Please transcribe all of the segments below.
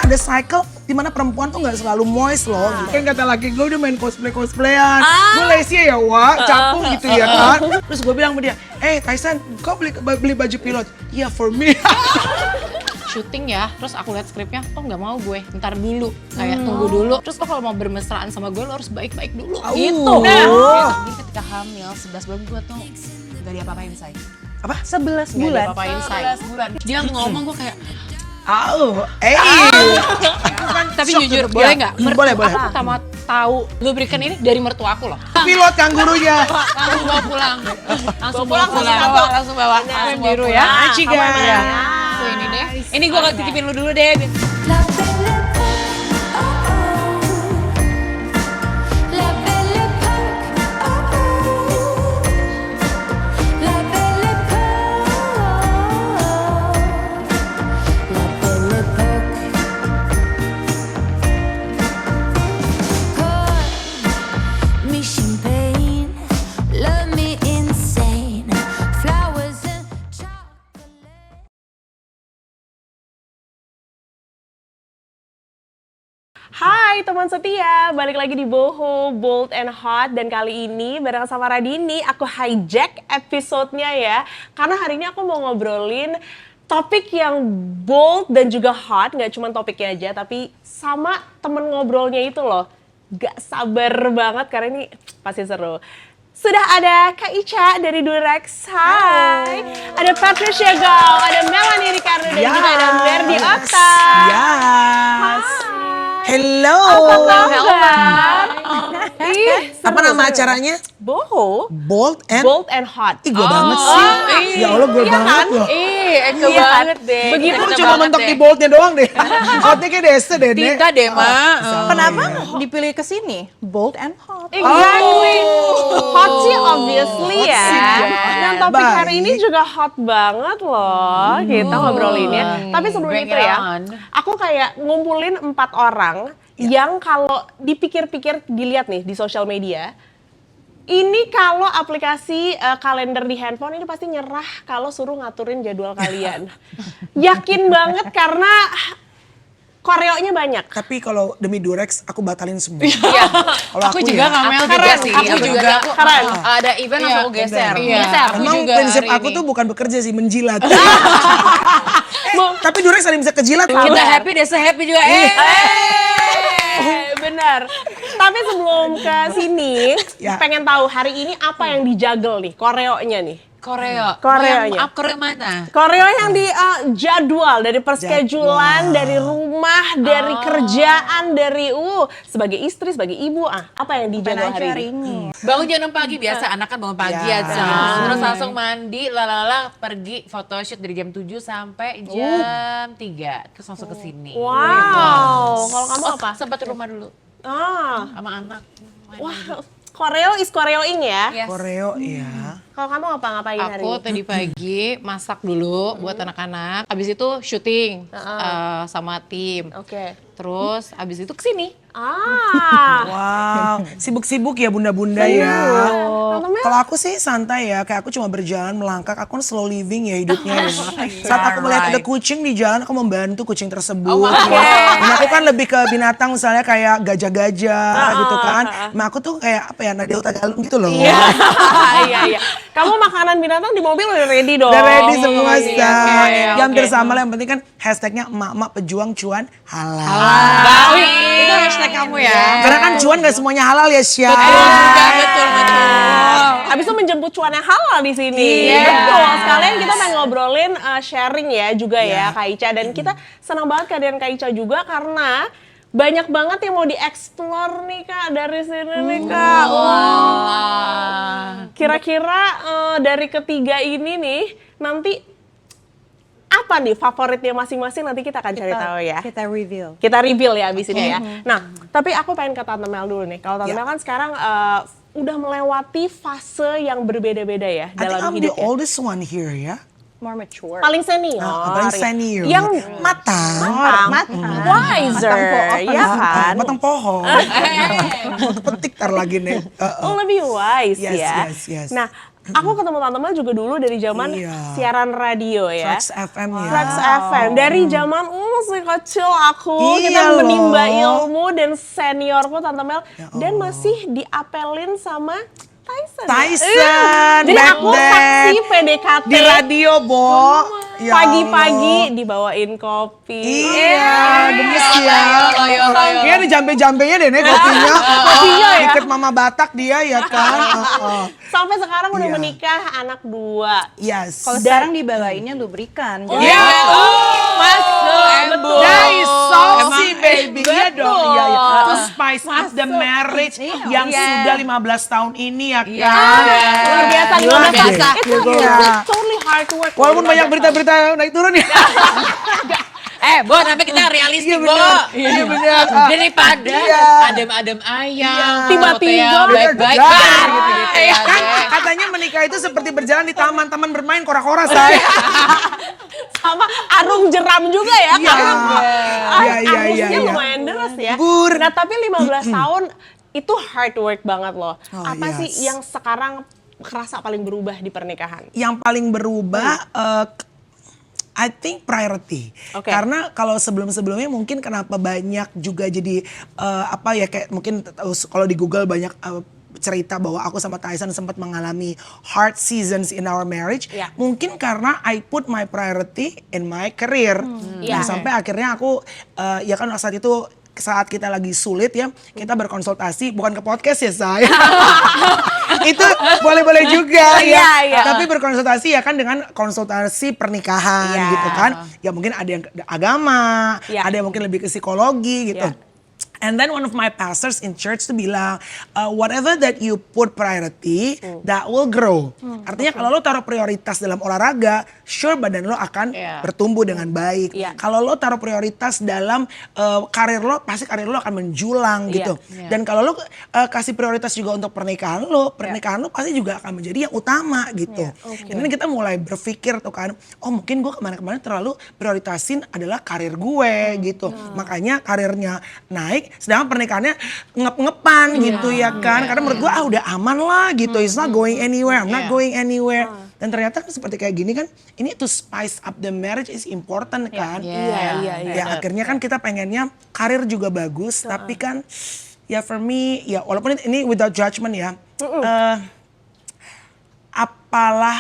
ada cycle dimana perempuan tuh nggak selalu moist loh. Kayak kata laki gue udah main cosplayan. Gue lazy ya Wak, capung gitu ya kan. Terus gue bilang sama dia, Tyson, kau beli baju pilot? Iya, for me. Syuting ya, terus aku lihat skripnya, nggak mau gue, ntar dulu, kayak tunggu dulu. Terus lo kalau mau bermesraan sama gue, lo harus baik-baik dulu, gitu. Jadi ketika hamil, 11 bulan gue tuh gak diapa-apain, say. Apa? 11 Gak bulan? diapa-apain, say. 11 bulan. Dia ngomong gue kayak, tapi jujur, boleh nggak? Boleh. Aku pertama tahu lubrikan ini dari mertua aku loh. Pilot kangurunya. Langsung bawa pulang. Langsung bawa. Langsung biru ya. Aci guys. Tuh ini deh. Ini gue titipin lu dulu deh. Hai teman setia, balik lagi di Boho, Bold and Hot. Dan kali ini bareng sama Radini, aku hijack episode-nya ya. Karena hari ini aku mau ngobrolin topik yang bold dan juga hot. Gak cuma topiknya aja, tapi sama temen ngobrolnya itu loh. Gak sabar banget karena ini pasti seru. Sudah ada Kak Ica dari Durex, hai. Ada Patricia Gao, ada Melanie Ricardo, dan juga ada Merdi Okta. Yes. Hello. Apa kabar? Apa nama acaranya? Boho. Bold and Hot. Ih, gue banget sih. Ya Allah, gue banget loh. Eke banget deh. Begitu cuma mentok di boldnya doang deh. Hotnya kayak Desa deh. Tidak deh, Ma. Kenapa dipilih ke sini? Bold and hot. Exactly. Hot sih obviously ya. Dan topik hari ini juga hot banget loh. Kita ngobrolinnya. Tapi sebelum itu ya, aku kayak ngumpulin 4 orang yang kalau dipikir-pikir dilihat nih di sosial media, ini kalau aplikasi kalender di handphone ini pasti nyerah kalau suruh ngaturin jadwal kalian. Yakin banget karena koreonya banyak. Tapi kalau demi Durex, aku batalin semua. Iya. Aku juga Kamel juga sih. Aku juga. Keren. Ada event langsung aku geser. Emang prinsip aku tuh bukan bekerja sih, menjilat. Tapi Durex ada yang bisa kejilat. Kita happy, Desa happy juga. Benar. Tapi sebelum ke sini, pengen tahu hari ini apa yang dijagel nih, koreonya nih. Koreonya. Koreo mana? Koreo yang di jadwal, dari perschedulan, dari rumah, dari kerjaan, dari sebagai istri, sebagai ibu, apa yang dijadwal hari ini? Bangun jam 6 pagi, biasa anak kan bangun pagi aja. Terus langsung mandi, pergi photoshoot dari jam 7 sampai jam 3. Terus langsung ke sini. Wow, kalau kamu apa? Sempat ke rumah dulu. Sama anak. Wah, koreo is koreoing ya? Yes. Koreo, iya. Kalau kamu ngapain hari ini? Aku tadi pagi masak dulu buat anak-anak. Habis itu syuting sama tim. Oke. Terus habis itu kesini. Wow, sibuk-sibuk ya bunda-bunda ya. Kalau aku sih santai ya, kayak aku cuma berjalan melangkah, aku kan slow living ya hidupnya. Saat aku melihat ada kucing di jalan, aku membantu kucing tersebut. Dan aku kan lebih ke binatang misalnya kayak gajah-gajah gitu kan. Nah aku tuh kayak apa ya, Nadeo Tagalung gitu loh. Iya. Kamu makanan binatang di mobil udah ready dong? Udah ready semua, Yang hampir sama lah, yang penting kan hashtagnya emak-emak pejuang cuan halal. Itu hashtag kamu ya. Karena kan cuan gak semuanya halal ya, Syah. Betul. Abis itu menjemput cuan yang halal di sini. Betul. Sekalian kita pengen ngobrolin sharing ya juga ya Kak Ica. Dan kita senang banget kehadiran Kak Ica juga karena banyak banget yang mau dieksplor nih Kak dari sini nih Kak. Kira-kira dari ketiga ini nih nanti apa nih favoritnya masing-masing, nanti kita akan cari tahu ya. Kita reveal ya abis ini ya. Nah, tapi aku pengen ke Tante Mel dulu nih. Kalau Tante Mel kan sekarang udah melewati fase yang berbeda-beda ya dalam I'm the hidupnya. oldest one here ya. More mature. Paling senior. Paling senior. Yang matang. wiser, ya kan? Matang pohon. Petik tar lagi nih. Lebih wise ya. Yes. Nah, Aku ketemu Tante Mel juga dulu dari zaman Iya. siaran radio ya. Trax FM ya. Trax FM. Dari zaman masih kecil aku, kita Iya menimba loh. ilmu dan seniorku Tante Mel. Ya Dan Allah. masih diapelin sama Tyson. Tyson, Iya. Jadi back aku then. saksi PDKT. Di radio, Bo. Ya Pagi-pagi dibawain kopi. Iya, gemes ya. Kayaknya ada jambe-jambenya deh nih kopinya. Kopinya ya. Deket Mama Batak dia ya kan. Sampai sekarang udah Iya. menikah, anak 2. Yes. Kalau sekarang dibawainnya lubrikan. Jadi Iya. Masuk, Embo. That is saucy baby. Iya Betul. dong. Iya, iya. To spice up the marriage yang sudah 15 tahun ini ya kan. Luar biasa, Luar 15 tahun. biasa. Itu totally hard work. Walaupun banyak berita-berita naik turun ya. Bo, tapi kita realistik, Iya Bo. benar. Iya benar. Daripada Iya. adem-adem ayam, Tiba-tiba foto yang baik-baik Dar. kan, gitu-gitu ya. Kan katanya menikah itu seperti berjalan di taman, taman bermain kora-kora saya. Sama arung jeram juga ya. Iya. Iya, Arusnya iya. lumayan deras ya. Bur. Nah tapi 15 tahun itu hard work banget loh. Oh, Apa yes. sih yang sekarang kerasa paling berubah di pernikahan? Yang paling berubah I think priority. Oke. Karena kalau sebelum-sebelumnya mungkin kenapa banyak juga jadi apa ya kayak mungkin kalau di Google banyak cerita bahwa aku sama Tyson sempat mengalami hard seasons in our marriage. Ya. Mungkin karena I put my priority in my career. Iya. Nah, sampai akhirnya aku ya kan saat itu saat kita lagi sulit ya, kita berkonsultasi bukan ke podcast ya saya. Itu boleh-boleh juga ya. Iya, iya. Tapi berkonsultasi ya kan dengan konsultasi pernikahan Iya. gitu kan. Ya mungkin ada yang ke agama, Iya. ada yang mungkin lebih ke psikologi gitu. Iya. And then one of my pastors in church tuh bilang, whatever that you put priority, that will grow. Artinya kalau lo taruh prioritas dalam olahraga, sure badan lo akan Iya. bertumbuh dengan baik. Iya. Kalau lo taruh prioritas dalam karir lo, pasti karir lo akan menjulang Iya. gitu. Iya. Dan kalau lo kasih prioritas juga untuk pernikahan lo pasti juga akan menjadi yang utama gitu. Dan ini kita mulai berpikir tuh kan, oh mungkin gue kemana-kemana terlalu prioritasin adalah karir gue gitu. Makanya karirnya naik, sedangkan pernikahannya ngep-ngepan gitu ya kan. Karena menurut gue udah aman lah gitu, it's not going anywhere, I'm not going anywhere. Dan ternyata kan seperti kayak gini kan, ini to spice up the marriage is important kan. Iya. Ya akhirnya kan kita pengennya karir juga bagus, tapi kan ya for me ya walaupun ini without judgment ya, apalah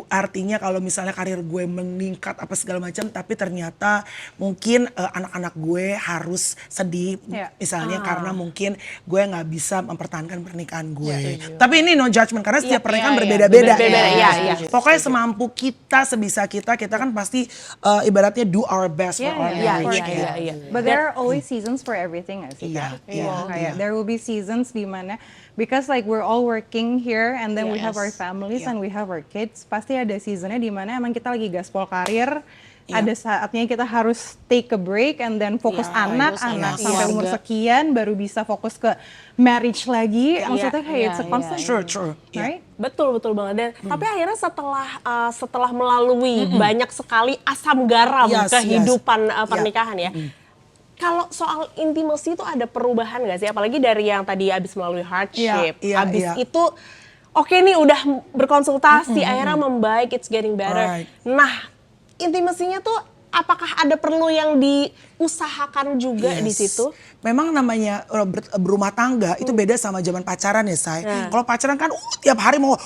artinya kalau misalnya karir gue meningkat apa segala macam, tapi ternyata mungkin anak-anak gue harus sedih misalnya karena mungkin gue nggak bisa mempertahankan pernikahan gue. Tapi ini no judgment karena setiap pernikahan berbeda-beda. Berbeda-beda, iya. Pokoknya semampu kita, sebisa kita kan pasti ibaratnya do our best for our marriage. Iya. But there are always seasons for everything nggak sih? Iya, Kak? iya, Kayak there will be seasons di mana because like we're all working here and then we have our families and we have our kids. Pasti ada seasonnya di mana emang kita lagi gaspol karir. Ada saatnya kita harus take a break and then fokus anak sampai umur sekian baru bisa fokus ke marriage lagi. Maksudnya kayak it's a constant, True. right? Betul banget. Dan tapi akhirnya setelah melalui banyak sekali asam garam Yes, kehidupan pernikahan ya. Kalau soal intimacy itu ada perubahan gak sih? Apalagi dari yang tadi abis melalui hardship, abis itu oke nih udah berkonsultasi, akhirnya membaik, it's getting better. Right. Nah, intimasinya tuh apakah ada perlu yang diusahakan juga di situ? Memang namanya berumah tangga itu beda sama zaman pacaran ya, Say. Kalau pacaran kan tiap hari mau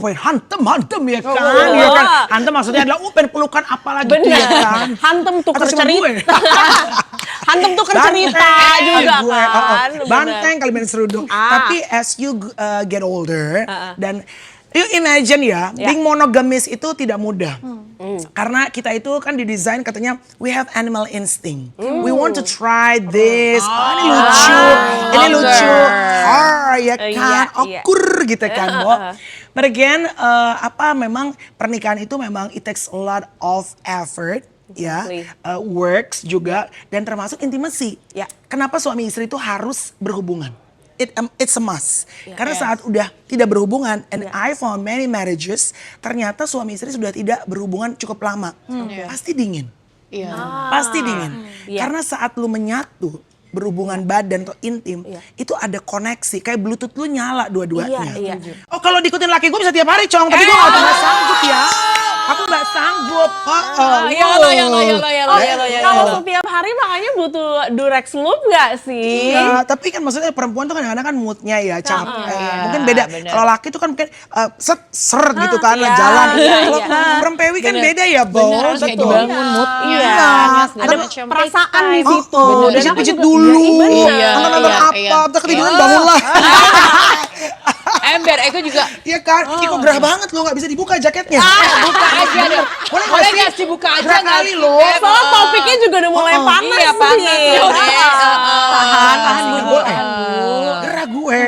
pengen hantem ya kan. Ya kan? Hantem maksudnya adalah pengen pelukan apalagi gitu ya kan. Hantem tuker Atau cuma gue? cerita. Hantem tuker cerita juga gue. kan. Banteng kali main seruduk. Tapi as you get older dan you imagine ya, being monogamis itu tidak mudah. Karena kita itu kan didesain katanya we have animal instinct. We want to try this. Ini lucu. Ya kan. Okur gitu kan, Bo. But again, memang pernikahan itu memang it takes a lot of effort. Works juga dan termasuk intimacy. Kenapa suami istri itu harus berhubungan? It's a must. Karena saat udah tidak berhubungan, and I found many marriages, ternyata suami istri sudah tidak berhubungan cukup lama. Pasti dingin. Pasti dingin. Karena saat lu menyatu, berhubungan badan atau intim, itu ada koneksi. Kayak Bluetooth lu nyala dua-duanya. Iya. Oh kalau diikutin laki gue bisa tiap hari, Cong. Tapi gue gak sanggup ya. Aku gak sanggup. Kalau setiap hari makanya butuh Durex Loop gak sih? Iya, tapi kan maksudnya perempuan tuh kadang-kadang kan moodnya ya capek. Mungkin beda. Kalau laki tuh kan mungkin seret gitu kan jalan. Kalau perempewi kan beda ya, Bo. Harus kayak dibangun moodnya. Iya. Ada perasaan di situ. Dan pijit dulu. Nonton apa, terus ketiduran bangun lah. Ember, Eko juga. Iya kan, Iko gerah banget lo, gak bisa dibuka jaketnya. Buka aja dong. Boleh nggak sih buka aja Gerah kali lo. Soalnya topiknya juga udah mulai panas Iya, panas. nih. Tahan dulu. Gerah gue.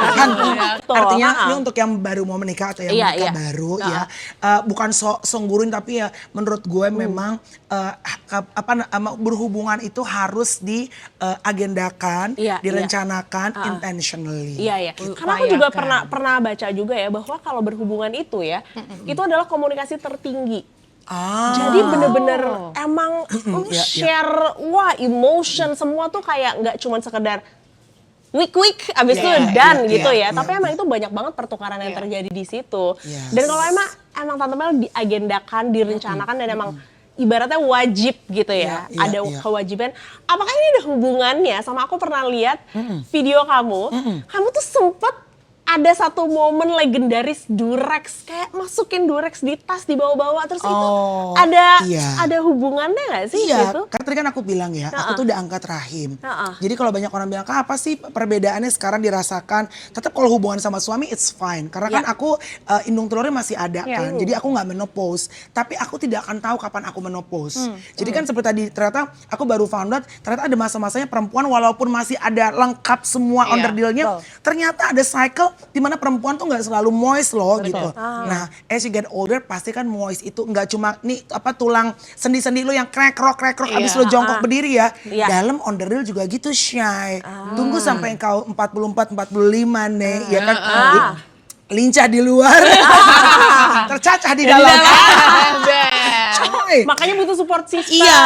Kan, artinya ini untuk yang baru mau menikah atau yang menikah baru ya. Bukan songgurin tapi ya menurut gue memang berhubungan itu harus diagendakan, direncanakan intentionally. Iya. Karena aku juga pernah baca juga ya bahwa kalau berhubungan itu ya, itu adalah komunikasi tertinggi. Jadi bener-bener emang share, emotion semua tuh kayak nggak cuma sekedar quick abis itu done gitu ya. Tapi emang itu banyak banget pertukaran yang terjadi di situ. Dan kalau emang Tante Mel diagendakan, direncanakan dan emang ibaratnya wajib gitu ya. Ada kewajiban. Apakah ini ada hubungannya sama aku pernah lihat video kamu. Kamu tuh sempet ada satu momen legendaris Durex, kayak masukin Durex di tas dibawa-bawa terus itu ada hubungannya nggak sih gitu? Karena tadi kan aku bilang ya, aku tuh udah angkat rahim. Jadi kalau banyak orang bilang, apa sih perbedaannya sekarang dirasakan? Tetap kalau hubungan sama suami it's fine, karena kan aku indung telurnya masih ada kan, jadi aku nggak menopause. Tapi aku tidak akan tahu kapan aku menopause. Jadi kan seperti tadi ternyata aku baru found out, ternyata ada masa-masanya perempuan walaupun masih ada lengkap semua onderdilnya, ternyata ada cycle dimana perempuan tuh nggak selalu moist loh gitu. Nah, as you get older pasti kan moist itu nggak cuma nih tulang sendi-sendi lo yang krekrok abis lo jongkok berdiri ya. Dalam onderdil juga gitu Shy. Tunggu sampai kau 44, 45 nih ya kan. Lincah di luar, tercacah di dalam. Makanya butuh support system. Iya.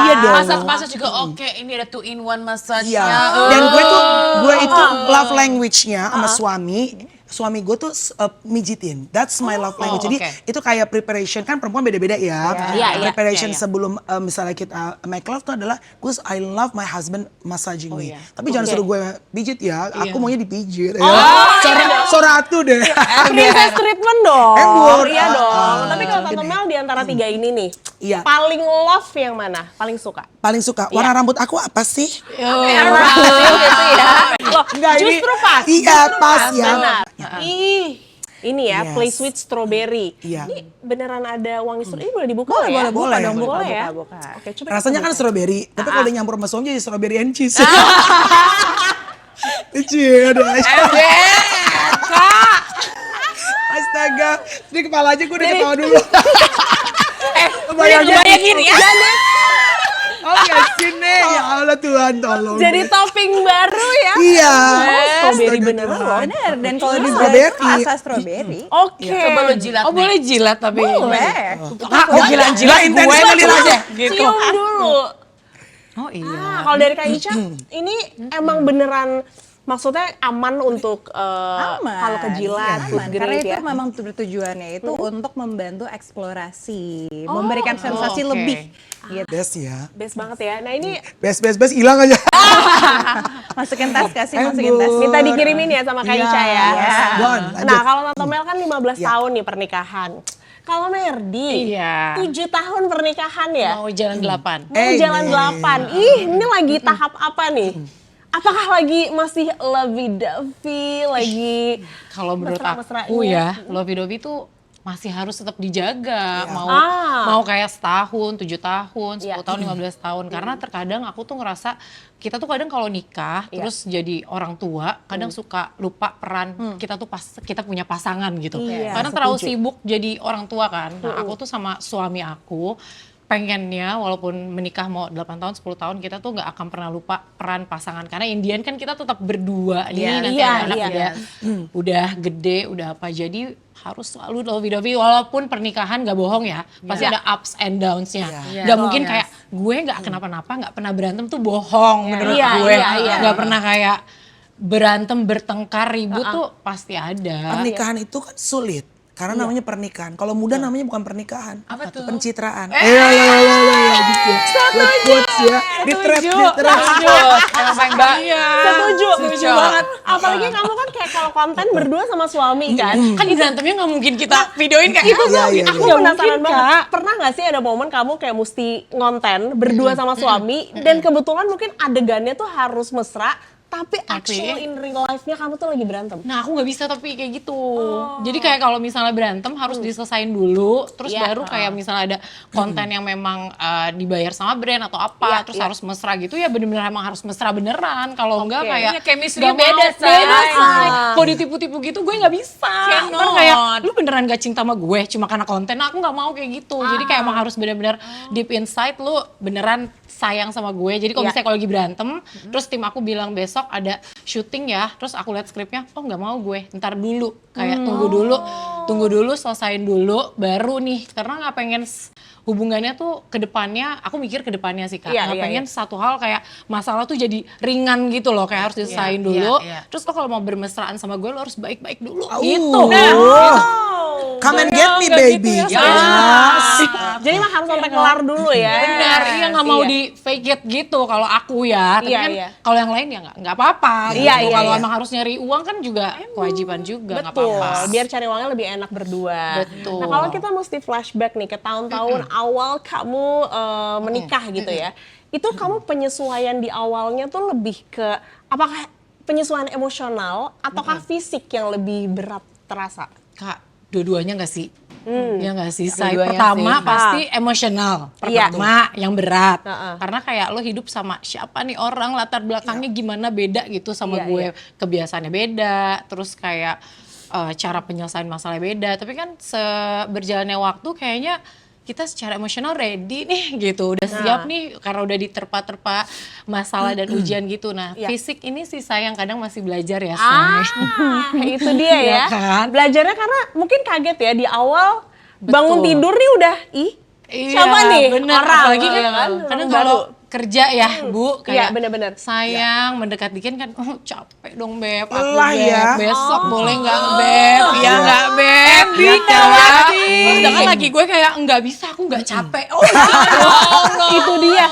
Iya dong. Massage juga oke. Ini ada 2-in-1 massage. Dan gue itu love language-nya sama suami gue tuh mijitin. That's my love language. Jadi itu kayak preparation, kan perempuan beda-beda ya. Preparation sebelum misalnya kita make love tuh adalah I love my husband massaging me. Tapi jangan suruh gue pijit ya. Aku maunya dipijit. Soratu deh. Princess treatment dong. Embur. Iya dong. Tapi kalau Tante Mel di antara tiga ini nih, paling love yang mana? Paling suka? Paling suka. Warna rambut aku apa sih? Merah. Loh, justru pas. Iya, pas ya. Ini ya, Play Sweet Strawberry. Ini beneran ada wangi strawberry. Ini boleh dibuka ya? Boleh. Boleh ya. Oke, coba. Rasanya kan strawberry, tapi kalau udah nyampur sama suami jadi strawberry and cheese. Astaga, ini kepala aja gue udah ketawa dulu. Bayangin ya. Oh ya sini, ya Allah Tuhan tolong. Jadi topping baru ya? Iya. Strawberry beneran loh. Bener, dan kalau di strawberry. rasa strawberry. Oke. Coba lo jilat. Oh boleh jilat tapi. Boleh. Jilat intens kali aja. Cium dulu. Oh iya. Kalau dari Kak Ica, ini emang beneran maksudnya aman untuk kalau kejilat, food Karena grade itu ya? memang tujuannya itu untuk membantu eksplorasi, memberikan sensasi lebih. Gitu. Best ya. Best banget ya. Nah ini Best hilang aja. Masukin tas, masukin tas. minta dikirimin ya sama Kak Ica ya. Lanjut. Nah kalau Tante Mel kan 15 tahun nih pernikahan. Kalau Merdi, 7 tahun pernikahan ya? Mau jalan 8. Mau jalan 8. Ini lagi tahap apa nih? Apakah lagi masih lovey-dovey, lagi kalau menurut mesra-mesranya? aku ya, lovey-dovey tuh masih harus tetap dijaga. Mau kayak setahun, 7 tahun, 10 tahun, 15 tahun. Karena terkadang aku tuh ngerasa kita tuh kadang kalau nikah terus jadi orang tua, kadang suka lupa peran kita tuh kita punya pasangan gitu. Karena terlalu sibuk jadi orang tua kan. Nah, aku tuh sama suami aku pengennya walaupun menikah mau 8 tahun, 10 tahun kita tuh nggak akan pernah lupa peran pasangan. Karena Indian kan kita tetap berdua nih, nanti anak udah gede, udah apa. Jadi harus selalu lovey-dovey walaupun pernikahan gak bohong ya. Pasti ada ups and downs-nya. Gak mungkin kayak gue nggak kenapa-napa, nggak pernah berantem tuh bohong menurut Iya, gue. iya. Nggak pernah kayak berantem, bertengkar, ribut tuh pasti ada. Pernikahan itu kan sulit. Karena namanya pernikahan. Kalau muda namanya bukan pernikahan. Apa tuh? Pencitraan. Iya. Quotes ya. Di trap. Emang paling Setuju banget. Apalagi kamu kan kayak kalau konten berdua sama suami kan. Kan di berantemnya nggak mungkin kita videoin kayak Itu tuh Iya. aku penasaran banget. Pernah gak sih ada momen kamu kayak mesti ngonten berdua sama suami dan kebetulan mungkin adegannya tuh harus mesra tapi actual in real life-nya kamu tuh lagi berantem. Nah aku nggak bisa tapi kayak gitu. Jadi kayak kalau misalnya berantem harus diselesain dulu, terus baru kayak misalnya ada konten yang memang dibayar sama brand atau apa, terus harus mesra gitu ya bener-bener emang harus mesra beneran. Kalau enggak kayak chemistry-nya nggak beda, mau, beda say. say. Kalau ditipu-tipu gitu gue nggak bisa. Cannot. Kan kayak lu beneran gak cinta sama gue cuma karena konten. Nah, aku nggak mau kayak gitu. Jadi kayak emang harus bener-bener deep inside lu beneran sayang sama gue. Jadi kalau misalnya kalau lagi berantem, terus tim aku bilang besok ada syuting ya, terus aku lihat skripnya, oh nggak mau gue, ntar dulu, kayak tunggu dulu, selesain dulu, baru nih, karena nggak pengen hubungannya tuh ke depannya, aku mikir ke depannya sih Kak, nggak pengen satu hal kayak masalah tuh jadi ringan gitu loh, kayak harus diselesain dulu, terus lo kalau mau bermesraan sama gue lo harus baik-baik dulu, gitu. Come and get me Nggak baby. gitu ya, Jadi mah harus sampai kelar dulu ya. Benar, iya nggak mau di fake it gitu kalau aku ya. Tapi kan kalau yang lain ya nggak apa-apa. Iya, gitu. iya, Kalau iya. emang harus nyari uang kan juga kewajiban juga nggak Betul, apa-apa. biar cari uangnya lebih enak berdua. Betul. Nah kalau kita mesti flashback nih ke tahun-tahun awal kamu menikah gitu ya. Itu kamu penyesuaian di awalnya tuh lebih ke, apakah penyesuaian emosional ataukah fisik yang lebih berat terasa? Kak, dua-duanya nggak sih? Ya nggak sih, Say? dua-duanya Pertama sih. pasti emosional. Iya. Pertama yang berat. Karena kayak lo hidup sama siapa nih orang, latar belakangnya gimana beda gitu sama Iya, gue. Kebiasaannya beda, terus kayak cara penyelesaian masalahnya beda. Tapi kan berjalannya waktu kayaknya kita secara emosional ready nih gitu, udah siap nih karena udah diterpa-terpa masalah dan ujian gitu. Nah, fisik ini sih sayang kadang masih belajar ya, Say. Itu dia ya. Iya kan? Belajarnya karena mungkin kaget ya di awal Betul. bangun tidur nih udah siapa nih bener. orang, Apalagi kan, ya kadang orang kalau baru. kerja ya Bu, Iya, kayak bener-bener. sayang mendekat dikit kan, oh capek dong Beb, aku Lelah Beb, ya. besok boleh nggak Beb, ya nggak Beb, ya kan. Sedangkan lagi gue kayak nggak bisa, aku nggak capek, oh ya Allah. Itu dia.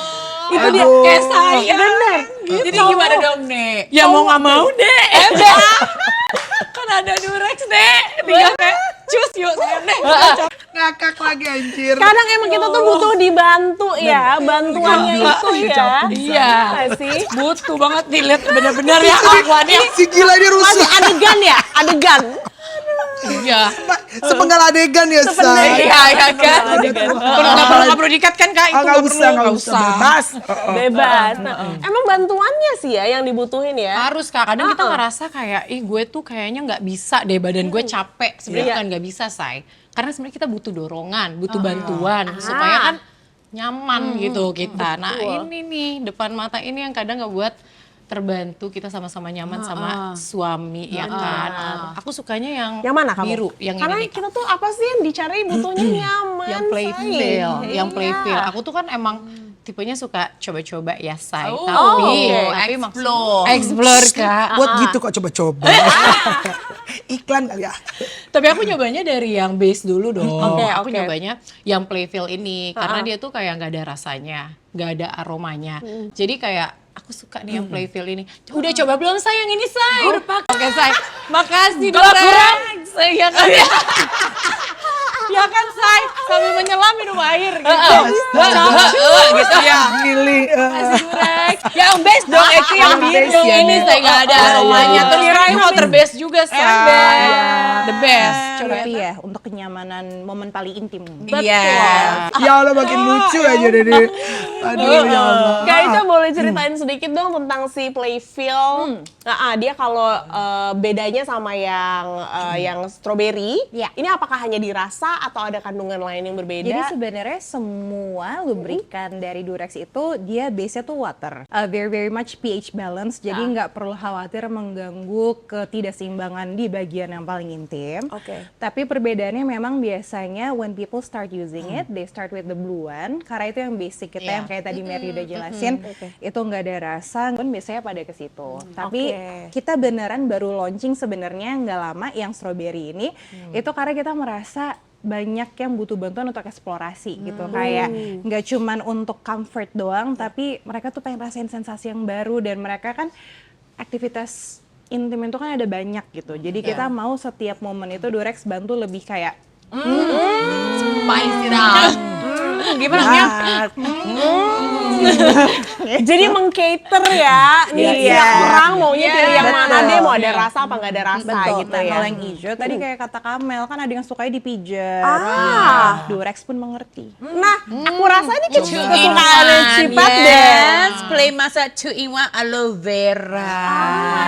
Itu dia. Aduh. Kayak saya. Bener. Jadi gimana dong Nek? Ya mau nggak mau deh. Kan ada Durex Nek, tinggal kayak cus yuk sayang deh. Ngakak lagi anjir. Kadang emang kita tuh butuh dibantu ya, bantuannya itu ya. Iya, Nggak sih? butuh banget dilihat bener-bener ya kelakuannya. Si gila dia Masih rusak. adegan ya, adegan. Iya. Sepenggal adegan ya, Say. Iya kan. Nggak perlu dikat kan Kak, itu Nggak usah. Bebas. Bebas. Nah, emang bantuannya sih ya yang dibutuhin ya. Harus Kak, kadang kita ngerasa kayak, gue tuh kayaknya nggak bisa deh, badan gue capek. Sebenarnya bukan nggak bisa, Say. Karena sebenarnya kita butuh dorongan, butuh bantuan supaya kan nyaman gitu kita. Nah ini nih depan mata ini yang kadang nggak buat terbantu kita sama-sama nyaman sama suami ya kan. Aku sukanya Yang mana kamu? biru, yang Karena ini nih. kita tuh apa sih yang dicari butuhnya nyaman. Yang playful, yang playful. Aku tuh kan emang tipenya suka coba-coba ya, Say. Tapi explore Kak. Buat gitu kok coba-coba. Iklan kali ya. Tapi aku nyobanya dari yang base dulu dong. Aku Oke. nyobanya yang playful ini karena dia tuh kayak nggak ada rasanya, nggak ada aromanya. Jadi kayak aku suka nih yang playful ini. Udah coba belum sayang ini, Say? Udah pakai. Oke, Say. Makasih Durex. Sayang kan ya. Ya kan, Say, sambil menyelam minum air gitu. Gitu ya. Milih. Makasih Durex. Yang best dong, itu yang Yang biru. best ya. Ini saya nggak ada aromanya. Terus kirain mau terbest juga, Say. The best. Coba Tapi ya untuk kenyamanan momen paling intim. Iya. Ya Allah makin lucu aja deh. Aduh ya Allah. Kak Ica boleh ceritain sedikit dong tentang si playful. Nah, dia kalau bedanya sama yang strawberry, Iya. ini apakah hanya dirasa atau ada kandungan lain yang berbeda? Jadi sebenarnya semua lubrikan dari Durex itu dia base-nya tuh water. Very much pH balance, jadi nggak perlu khawatir mengganggu ketidakseimbangan di bagian yang paling intim. Oke. Tapi perbedaannya memang biasanya when people start using it, they start with the blue one. Karena itu yang basic kita yang kayak tadi Mary udah jelasin, itu nggak ada rasa, pun biasanya pada ke situ. Tapi kita beneran baru launching sebenarnya nggak lama yang strawberry ini, itu karena kita merasa banyak yang butuh bantuan untuk eksplorasi gitu, kayak nggak cuman untuk comfort doang, tapi mereka tuh pengen rasain sensasi yang baru, dan mereka kan aktivitas intim itu kan ada banyak gitu, jadi kita mau setiap momen itu Durex bantu lebih kayak Spicy dah. Gimana ya? Jadi meng-cater ya, nih ya orang maunya pilih yang mana deh, mau ada rasa apa nggak ada rasa gitu Nah, ya. kalau yang hijau tadi kayak kata Kamel kan ada yang sukanya dipijat. Durex pun mengerti. Nah, aku rasa ini kesukaan Cipat deh. Play masa 2-in-1 aloe vera.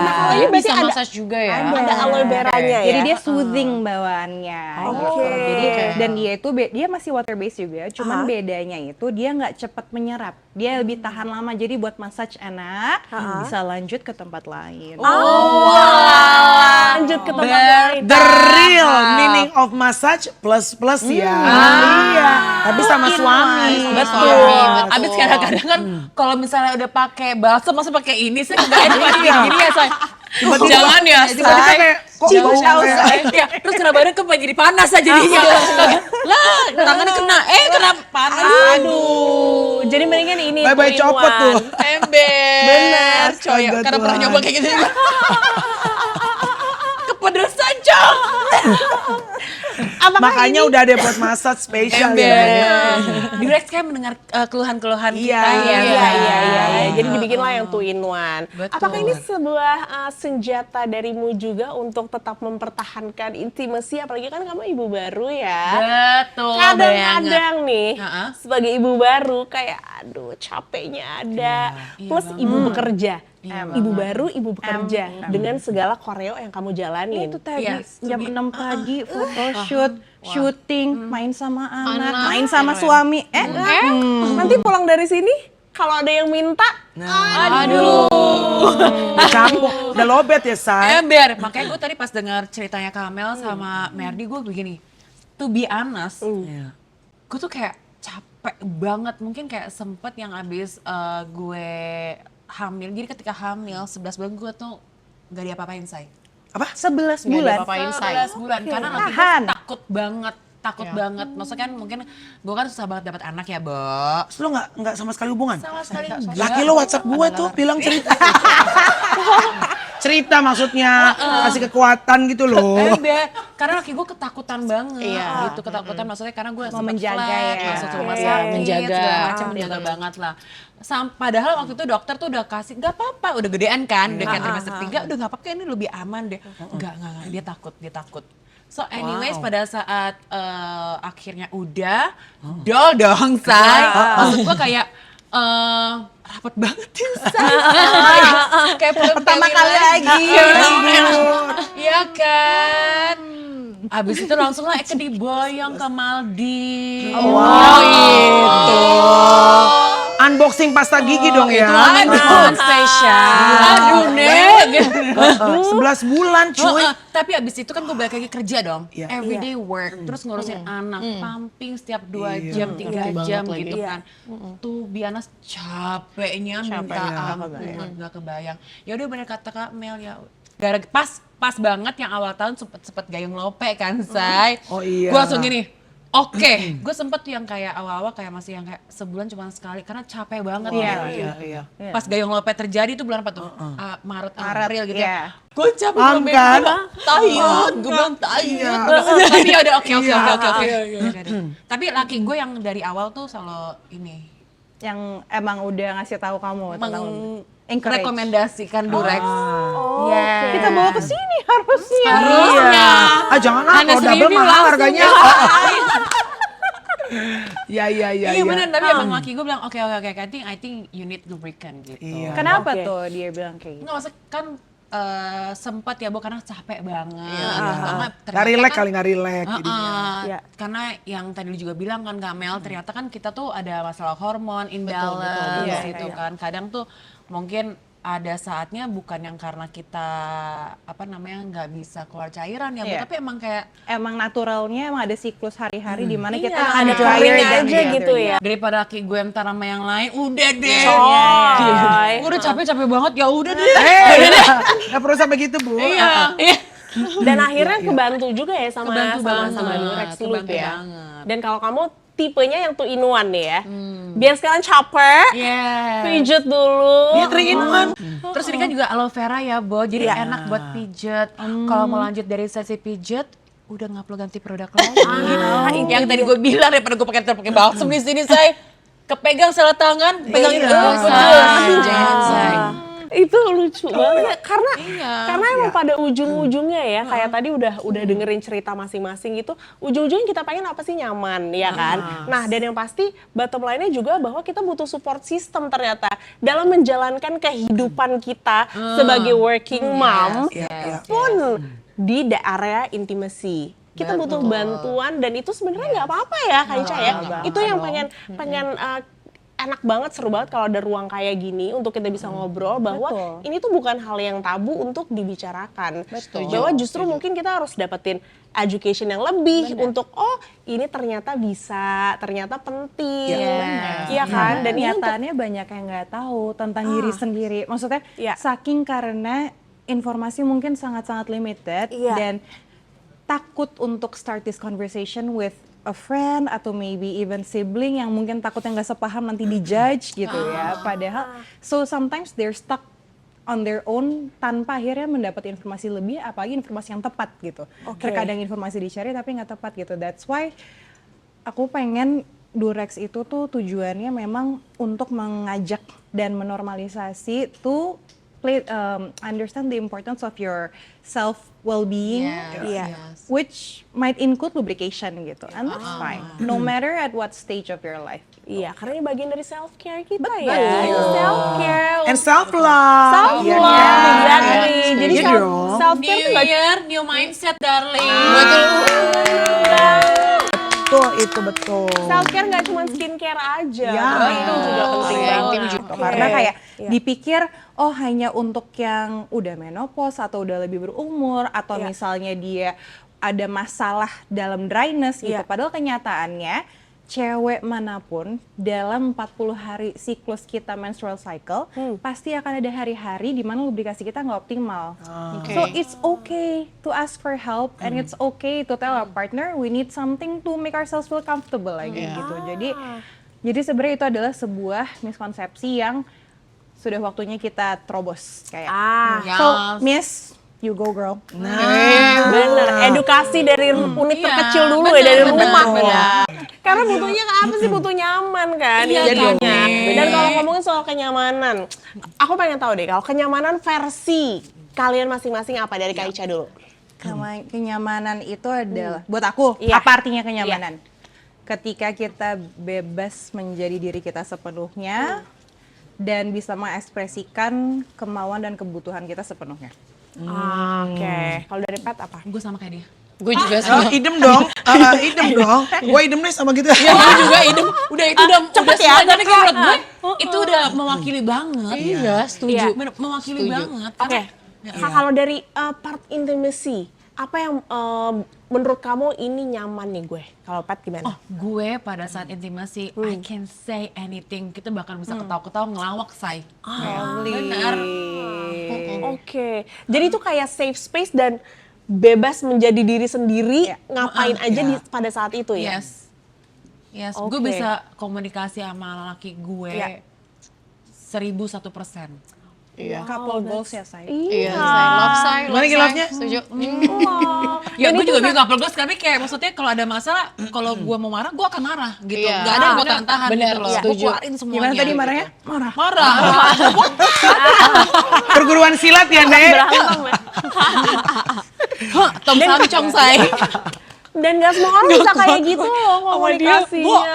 Nah, kalau ini berarti bisa ada massage juga ya. ada aloe veranya ya. Jadi dia soothing bawaannya. Oke. Jadi dan dia itu dia masih water based juga, cuman bedanya itu dia nggak cepat menyerap. Dia lebih tahan lama. Jadi buat massage enak, bisa lanjut ke tempat lain. Lanjut ke tempat lain. The real meaning of massage plus ya. Iya. Tapi sama suami. Betul. Abis kadang-kadang kan kalau misalnya udah pakai balsam masa pakai ini sih nggak enak gini ya say. Jangan ya Tiba-tiba say. kayak kok bau kayak Ya, terus kena badan kok jadi panas aja jadinya. Lah, tangannya kena panas. Aduh, jadi mendingan ini bye-bye two in copot one. tuh. Ember. Bener. Coy, Astaga, karena pernah Tuhan. nyoba kayak gitu juga. Kepedesan, Cok. Makanya udah ada buat massage spesial Ember. ya. Durex kan mendengar keluhan-keluhan Iya, kita ya. Iya. Jadi dibikinlah yang two in one. Betul. Apakah ini sebuah senjata darimu juga untuk tetap mempertahankan intimasi? Apalagi kan kamu ibu baru ya. Betul. Kadang-kadang nih Ha-ha. sebagai ibu baru kayak aduh capeknya ada. Plus ibu bekerja. Ibu baru, ibu bekerja dengan segala koreo yang kamu jalanin. Itu tadi Iya, jam 6 pagi photoshoot, syuting, main sama anak, main sama suami. Nanti pulang dari sini kalau ada yang minta, Udah campur, udah lobet ya say. Ember. Makanya gue tadi pas dengar ceritanya Kamel sama Merdi, gue begini. To be honest, gue tuh kayak capek banget. Mungkin kayak sempet yang abis gue hamil. Jadi ketika hamil 11 bulan gue tuh gak diapa-apain say. Apa? 11 Nggak bulan. diapa-apain say. 11 bulan. Karena nanti gue Tahan. takut banget. Maksudnya kan mungkin gue kan susah banget dapat anak ya, Bo. Terus lo nggak sama sekali hubungan? Sama sekali Laki lo WhatsApp gue tuh bilang cerita. Cerita maksudnya, kasih kekuatan gitu loh. Ember. Karena laki gue ketakutan banget gitu. Ketakutan maksudnya karena gue Mau menjaga ya. masuk rumah Iya, sakit, menjaga. segala macam menjaga banget lah. Padahal waktu itu dokter tuh udah kasih, gak apa-apa, udah gedean kan, udah kayak trimester 3, udah gak apa-apa, ini lebih aman deh. Enggak, dia takut. So anyways pada saat akhirnya udah, dol dong say. Maksud gue kayak rapat banget ya say. Kayak pertama kali lagi. Iya kan. Abis itu langsung lah Eka diboyong ke Maldives. Unboxing pasta gigi dong ya. Aduh, spesial. Aduh, Nek. 11 bulan cuy. Tapi abis itu kan gue balik lagi kerja dong. Iya. Everyday work, terus ngurusin anak, pumping setiap 2 jam, 3 jam gitu kan. Tuh biasa capeknya minta ampun, gak kebayang. Ya udah bener kata Kak Mel ya. Pas banget yang awal tahun sempet gayung lope kan, say. Oh iya. Gue langsung gini. Oke, gue sempet yang kayak awal-awal kayak masih yang kayak sebulan cuma sekali karena capek banget. Iya. Pas gayung lope terjadi itu bulan apa tuh? Maret, April gitu ya. iya. Gue capek Paham banget. kan? Tayut, gue bilang tayut. Tapi ya udah oke. Tapi laki gue yang dari awal tuh selalu ini Yang emang udah ngasih tahu kamu tentang encourage. rekomendasikan Durex. Yes. Kita bawa ke sini harusnya. Harusnya. Jangan lah, kalau double review mahal langsung harganya. ya. Iya. Iya bener, tapi emang laki gue bilang oke, I think you need lubricant gitu. Iya. Kenapa tuh dia bilang kayak gitu? Nggak, maksudnya kan sempat ya Bu karena capek banget. Gak relax kali, gak relax jadinya. Iya. Karena yang tadi juga bilang kan Kak Mel, ternyata kan kita tuh ada masalah hormon, imbalance Iya, gitu kan. Kadang tuh mungkin ada saatnya bukan yang karena kita nggak bisa keluar cairan ya Bu, Iya. tapi emang kayak Emang naturalnya emang ada siklus hari-hari di mana Iya, kita ada drier keringnya than aja the gitu other. ya. daripada laki gue ntar sama yang lain, udah deh. Coy. Gue udah capek-capek banget, ya udah deh. Gak perlu sampai gitu Bu. Iya. Dan akhirnya kebantu juga ya sama Kebantu banget, Durex Loop kebantu ya. banget. Dan kalau kamu tipenya yang 2-in-1 nih ya. Biar sekalian chopper, Yes. pijet dulu. Dia 3-in-1. Terus ini kan juga aloe vera ya, Bo. Jadi Iya. enak buat pijet. Kalau mau lanjut dari sesi pijet, udah nggak perlu ganti produk lagi. Yang tadi gue bilang daripada gue pakai balsam di sini, say. Kepegang salah tangan, pegangin Iya. jangan, say. Itu lucu banget karena Iya. karena emang pada ujung-ujungnya ya kayak tadi udah dengerin cerita masing-masing gitu, ujung-ujungnya kita pengen apa sih, nyaman ya kan. Nah, dan yang pasti bottom line-nya juga bahwa kita butuh support system ternyata dalam menjalankan kehidupan kita sebagai working mom pun di area intimacy. Kita butuh bantuan dan itu sebenarnya nggak apa-apa ya Kak Ica ya. Itu yang pengen enak banget, seru banget kalau ada ruang kayak gini untuk kita bisa ngobrol bahwa Betul. ini tuh bukan hal yang tabu untuk dibicarakan. Bahwa justru mungkin kita harus dapetin education yang lebih untuk ini ternyata bisa, ternyata penting. Iya kan? Dan ini untuk Kenyataannya banyak yang nggak tahu tentang diri sendiri. Maksudnya saking karena informasi mungkin sangat-sangat limited dan takut untuk start this conversation with a friend atau maybe even sibling yang mungkin takutnya nggak sepaham nanti dijudge gitu ya. Padahal so sometimes they're stuck on their own tanpa akhirnya mendapat informasi lebih, apalagi informasi yang tepat gitu. Terkadang informasi dicari tapi nggak tepat gitu. That's why aku pengen Durex itu tuh tujuannya memang untuk mengajak dan menormalisasi to understand the importance of your self well-being, which might include lubrication gitu, and that's fine, no matter at what stage of your life. Iya, karena ini bagian dari self care kita ya. Self care, And self-love. self Iya love, kan? exactly. Jadi Iya dong. self care New tuh nggak year, new mindset, darling. Betul. self care nggak cuma skincare aja. Ya. Itu juga penting banget. Karena kayak dipikir hanya untuk yang udah menopause atau udah lebih berumur atau misalnya dia ada masalah dalam dryness gitu. Padahal kenyataannya cewek manapun dalam 40 hari siklus kita menstrual cycle pasti akan ada hari-hari di mana lubrikasi kita nggak optimal. So it's okay to ask for help and it's okay to tell our partner we need something to make ourselves feel comfortable lagi gitu. Jadi sebenarnya itu adalah sebuah miskonsepsi yang sudah waktunya kita terobos kayak. So Miss, you go girl. Bener, edukasi dari unit terkecil dulu ya, dari rumah ya. Karena butuhnya apa sih? Butuh nyaman kan jadinya. Dan kalau ngomongin soal kenyamanan, aku pengen tahu deh kalau kenyamanan versi kalian masing-masing apa dari Kak Ica dulu? Kenyamanan itu adalah buat aku apa artinya kenyamanan? Ketika kita bebas menjadi diri kita sepenuhnya dan bisa mengekspresikan kemauan dan kebutuhan kita sepenuhnya. Oke, kalau dari Pat apa? Gue sama kayak dia. Gue juga sama. Idem dong. Idem dong. Gue idem nih sama gitu. Ya gue juga idem. Udah itu udah cepet udah ya, semuanya kayak menurut gue itu udah mewakili banget. Iya, setuju. Mewakili banget. Oke, kalau dari part intimacy, apa yang menurut kamu ini nyaman nih gue? Kalau Pat gimana? Oh, gue pada saat intimasi, I can say anything. Kita bahkan bisa ketawa-ketawa ngelawak, say. Benar. Oke, jadi itu kayak safe space dan bebas menjadi diri sendiri, ngapain aja pada saat itu ya? Yes, Oke. gue bisa komunikasi sama laki gue 1001%. Iya. Couple goals ya say. Iya, love say. Gimana love-nya? Setuju. Ya gue juga bingung couple goals, tapi kayak maksudnya kalau ada masalah, kalau gue mau marah, gue akan marah gitu. Iya. Gak ada yang gue tahan-tahan Bener, gitu loh. Gue setuju. keluarin semuanya. Gimana tadi gitu. marahnya? Marah. Marah. Perguruan silat ya, Nek? Berantem ya. Tom Samcong, say. Dan gak semua orang bisa kayak gitu loh komunikasinya.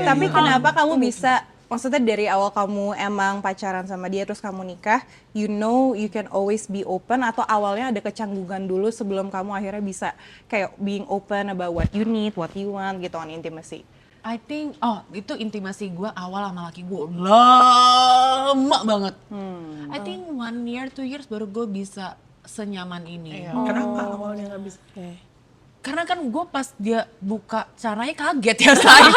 Tapi kenapa kamu bisa maksudnya dari awal kamu emang pacaran sama dia terus kamu nikah, you know you can always be open, atau awalnya ada kecanggungan dulu sebelum kamu akhirnya bisa kayak being open about what you need, what you want gitu on intimacy? I think, itu intimasi gue awal sama laki gue lama banget. I think 1 year, 2 years baru gue bisa senyaman ini. Kenapa awalnya nggak bisa? Karena kan gue pas dia buka caranya kaget ya saya.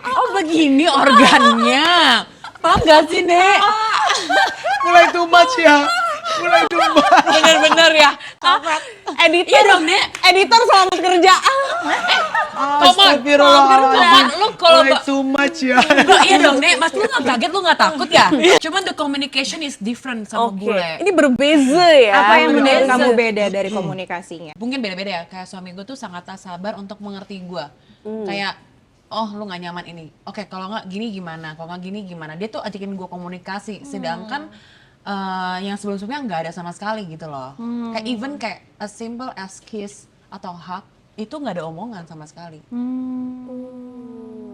Oh begini organnya. Paham gak sih, Nek? Mulai too much ya. Mulai too much. Bener-bener ya. Editor, Iya dong, Nek. editor selamat kerja. Astagfirullahaladzim. Lu kalau Mulai too much ya. iya dong, Nek. Mas lu gak kaget, lu gak takut ya? Cuman the communication is different sama Oke, gue. ini berbeza ya. Apa yang menurut Berbeza. kamu beda dari komunikasinya? Mungkin beda-beda ya, kayak suami gue tuh sangat tak sabar untuk mengerti gue. Kayak, oh lu gak nyaman ini, oke kalau nggak gini gimana, kalau nggak gini gimana. Dia tuh ajakin gue komunikasi, sedangkan yang sebelum-sebelumnya nggak ada sama sekali gitu loh. Kayak even kayak as simple as kiss atau hug, itu nggak ada omongan sama sekali.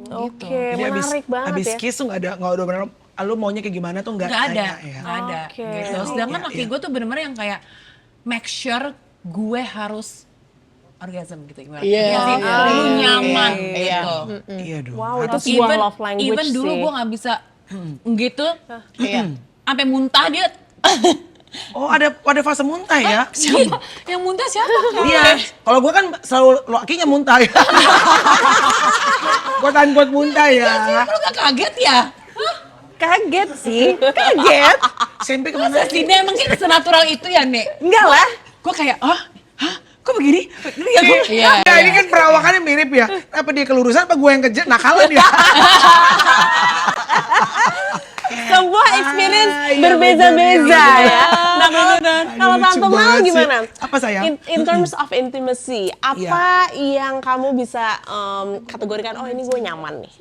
Oke, Jadi menarik banget abis ya. kiss tuh nggak ada bener, lu maunya kayak gimana tuh nggak Nggak ada, tanya ya. nggak ada Oke. gitu. Sedangkan Iya, laki gue tuh bener-bener yang kayak make sure gue harus orgasm gitu gimana? Iya. Sih, lu nyaman Iya. gitu. Iya dong. Wow, itu Harus- sebuah love language even dulu sih. gue nggak bisa gitu, sampai muntah dia. Oh ada fase muntah ya? Siapa? Yang muntah siapa? Iya. Kalau gue kan selalu lakinya muntah ya. Gue tahan buat muntah ya. Lu gak kaget ya? Kaget sih, kaget. SMP kemana sih? Sini emang kita senatural itu ya, Nek? Enggak lah. Gue kayak, hah? Kok begini? Iya, gue. Iya. Ya ini kan perawakannya mirip ya. Apa dia kelurusan apa gue yang nakalan ya? Sebuah experience iya, berbeza-beza bener, ya. Nah kalau Aduh, Tante lucu Mel banget sih. gimana? Apa, sayang? In terms of intimacy, apa yang kamu bisa kategorikan? Oh ini gue nyaman nih.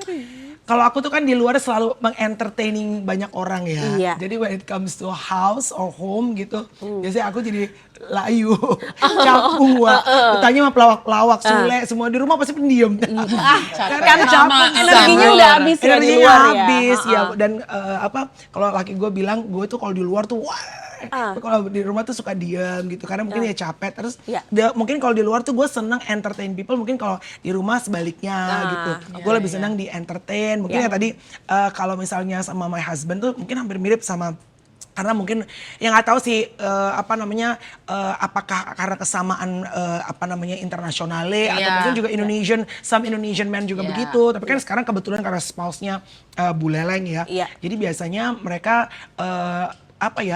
Kalau aku tuh kan di luar selalu mengentertaining banyak orang ya. Iya. Jadi when it comes to house or home gitu, biasanya aku jadi layu, capung, ditanya sama pelawak-pelawak, Sule, semua di rumah pasti pendiam. Kan capung, energinya udah habis ya di energinya luar ya. habis ya. Dan kalau laki gue bilang, gue tuh kalau di luar tuh wah. Kalau di rumah tuh suka diam gitu karena mungkin ya capek terus mungkin kalau di luar tuh gue seneng entertain people, mungkin kalau di rumah sebaliknya gitu gue lebih senang di entertain mungkin ya tadi kalau misalnya sama my husband tuh mungkin hampir mirip sama karena mungkin yang nggak tahu sih apakah karena kesamaan internasionale atau mungkin juga some Indonesian men juga begitu, tapi kan sekarang kebetulan karena spouse-nya Bu Leleng ya. Jadi biasanya mereka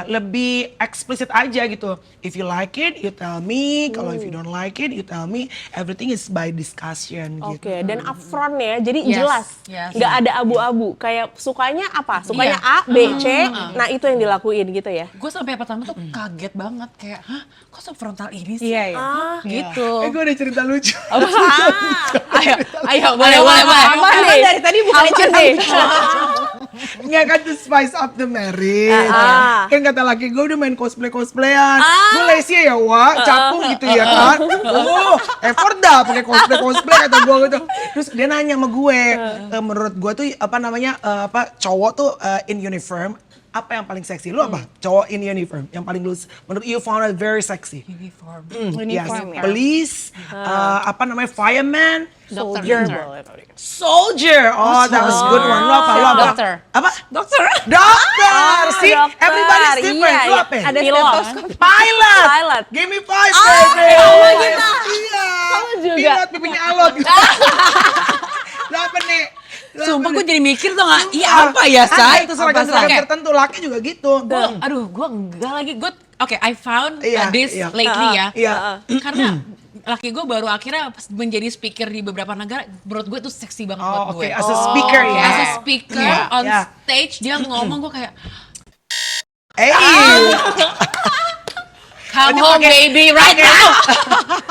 lebih eksplisit aja gitu. If you like it, you tell me. Kalau if you don't like it, you tell me. Everything is by discussion gitu. Oke, dan upfront ya, jadi Yes, jelas, yes. nggak ada abu-abu. Kayak sukanya apa? Sukanya A, B, C. Nah itu yang dilakuin gitu ya. Gue sampai pertama tuh kaget banget kayak, hah kok sefrontal ini sih? Iya, iya. Gitu. Gue ada cerita lucu. Ayo, boleh. Apa nih? Dari tadi bukan Apa nih? Nggak kan to spice up the marriage. Kan kata laki gue udah main cosplayan. Gue lazy ya Wak, capung gitu ya kan. Effort dah pakai cosplay kata gue gitu. Terus dia nanya sama gue, menurut gue tuh cowok tuh in uniform apa yang paling seksi? Lu apa? Cowok in uniform yang paling lu menurut you found it very sexy? Uniform. Uniform, ya. Police, fireman, Soldier. soldier. Oh, that was good one. Lu apa? Dokter. Apa? Dokter. See, dokter. everybody's different. Iya, Lu iya. apa? Ada Pilot. stetoskop. Pilot. Pilot. Give me 5, baby. sama kita. Iya. Kamu juga. Pilot, pipinya alot. Lu apa nih? Sumpah gue jadi mikir tuh gak, iya apa ya Say? Itu seragam-seragam tertentu, laki juga gitu. Gue enggak lagi, I found Iya, this iya. lately ya. Iya. Karena laki gue baru akhirnya pas menjadi speaker di beberapa negara, menurut gue tuh seksi banget buat Oke, gue. as a speaker ya. As a speaker Iya, on iya. stage dia ngomong gue kayak come home baby right now.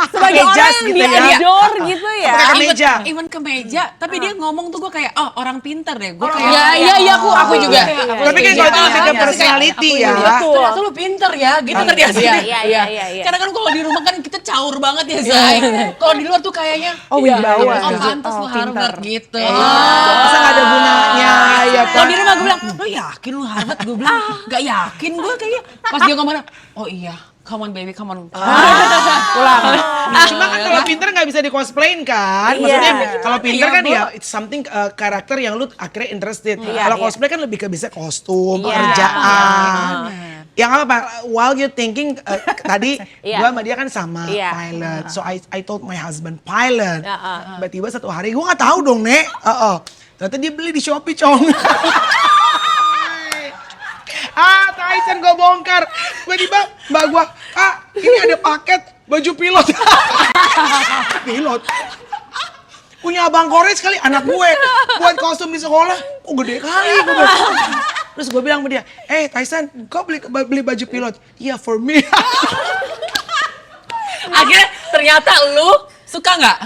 Sebagai orang jas yang gitu dia ya. adore gitu ya. Pakai kemeja. Even kemeja, tapi dia ngomong tuh gue kayak orang pinter deh. Gue kayak Iya, aku juga. Tapi kan kalau itu lebih ke personality ya. Betul. ternyata lu pinter ya, gitu ternyata. Iya. Karena kan kalau di rumah kan kita caur banget ya, Zai. Kalau di luar tuh kayaknya, Oh, wibawa. oh pantas lu Harvard gitu. Masa nggak ada gunanya iya Kalau kan. di rumah gue bilang, lo yakin lu Harvard? Gue bilang, gak yakin gue kayaknya. Pas dia ngomong, oh iya, come on baby, come on. Pulang. Cuma kan kalau pinter nggak bisa di cosplayin kan. Maksudnya kalau pinter kan ya it's something karakter yang lu akhirnya interested. Kalau cosplay kan lebih ke bisa kostum, pekerjaan. Yang apa? While you thinking tadi gua sama dia kan sama pilot. So I told my husband pilot. Tiba-tiba satu hari gua nggak tahu dong, Nek. Ternyata dia beli di Shopee, Cong. Tyson gue bongkar. Tiba-tiba mbak gue, Kak ini ada paket baju pilot. Pilot? Punya abang Korea sekali anak gue. Buat kostum di sekolah, kok gede kali. Terus gue bilang sama dia, Tyson kau beli baju pilot? Iya for me. Akhirnya ternyata lu suka nggak?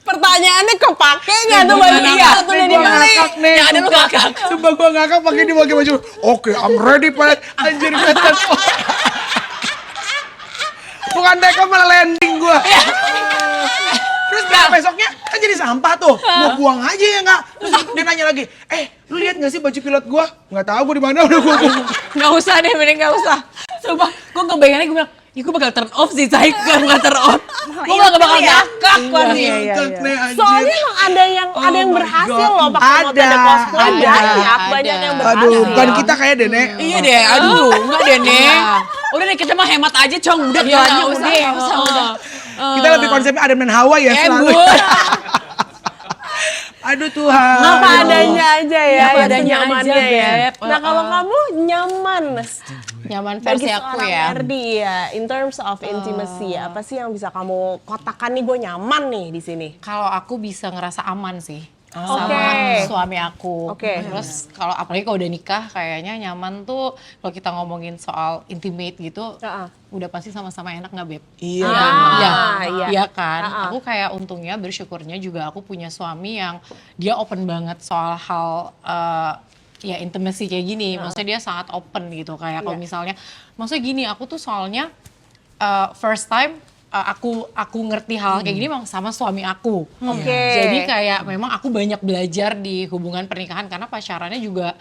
Pertanyaannya kepake nggak tuh baju pilot udah dibeli? Ya ada lu ngakak. Coba gue ngakak pakai baju. Oke, I'm ready pilot. Anjir pilot. Bukan teka malah landing gue. Terus besoknya kan jadi sampah tuh. Gue buang aja ya nggak. Terus dia nanya lagi, lu lihat nggak sih baju pilot gue? Nggak tahu gue di mana udah gue. Nggak usah deh, mending nggak usah. Sumpah, gue kebayangannya gue bilang, ya gue bakal turn off sih, Cai. Gue bakal turn off. Gue gak bakal ngakak pasti. Soalnya emang ada yang berhasil loh pakai metode cosplay. Banyak yang berhasil. Aduh, bukan kita kayak deh, Nek. Iya deh, aduh, enggak deh, Nek. Udah deh, kita mah hemat aja, Cong. Udah, Nggak udah. Kita lebih konsepnya Adam dan Hawa ya selalu. Aduh Tuhan. Apa adanya aja ya, Apa yang adanya senyamannya aja, ya. Beb. Nah kalau kamu nyaman Nyaman bagi versi aku seorang ya. Erdi ya, in terms of intimacy, apa sih yang bisa kamu kotakan nih gue nyaman nih di sini? Kalau aku bisa ngerasa aman sih. Oke. Sama suami aku. Oke. Terus kalau apalagi kalau udah nikah kayaknya nyaman tuh kalau kita ngomongin soal intimate gitu, udah pasti sama-sama enak nggak, Beb? Iya. Iya kan. Aku kayak untungnya bersyukurnya juga aku punya suami yang dia open banget soal hal ya intimacy kayak gini. Maksudnya dia sangat open gitu kayak kalau misalnya maksudnya gini, aku tuh soalnya first time aku ngerti hal kayak gini memang sama suami aku. Jadi kayak memang aku banyak belajar di hubungan pernikahan karena pacarannya juga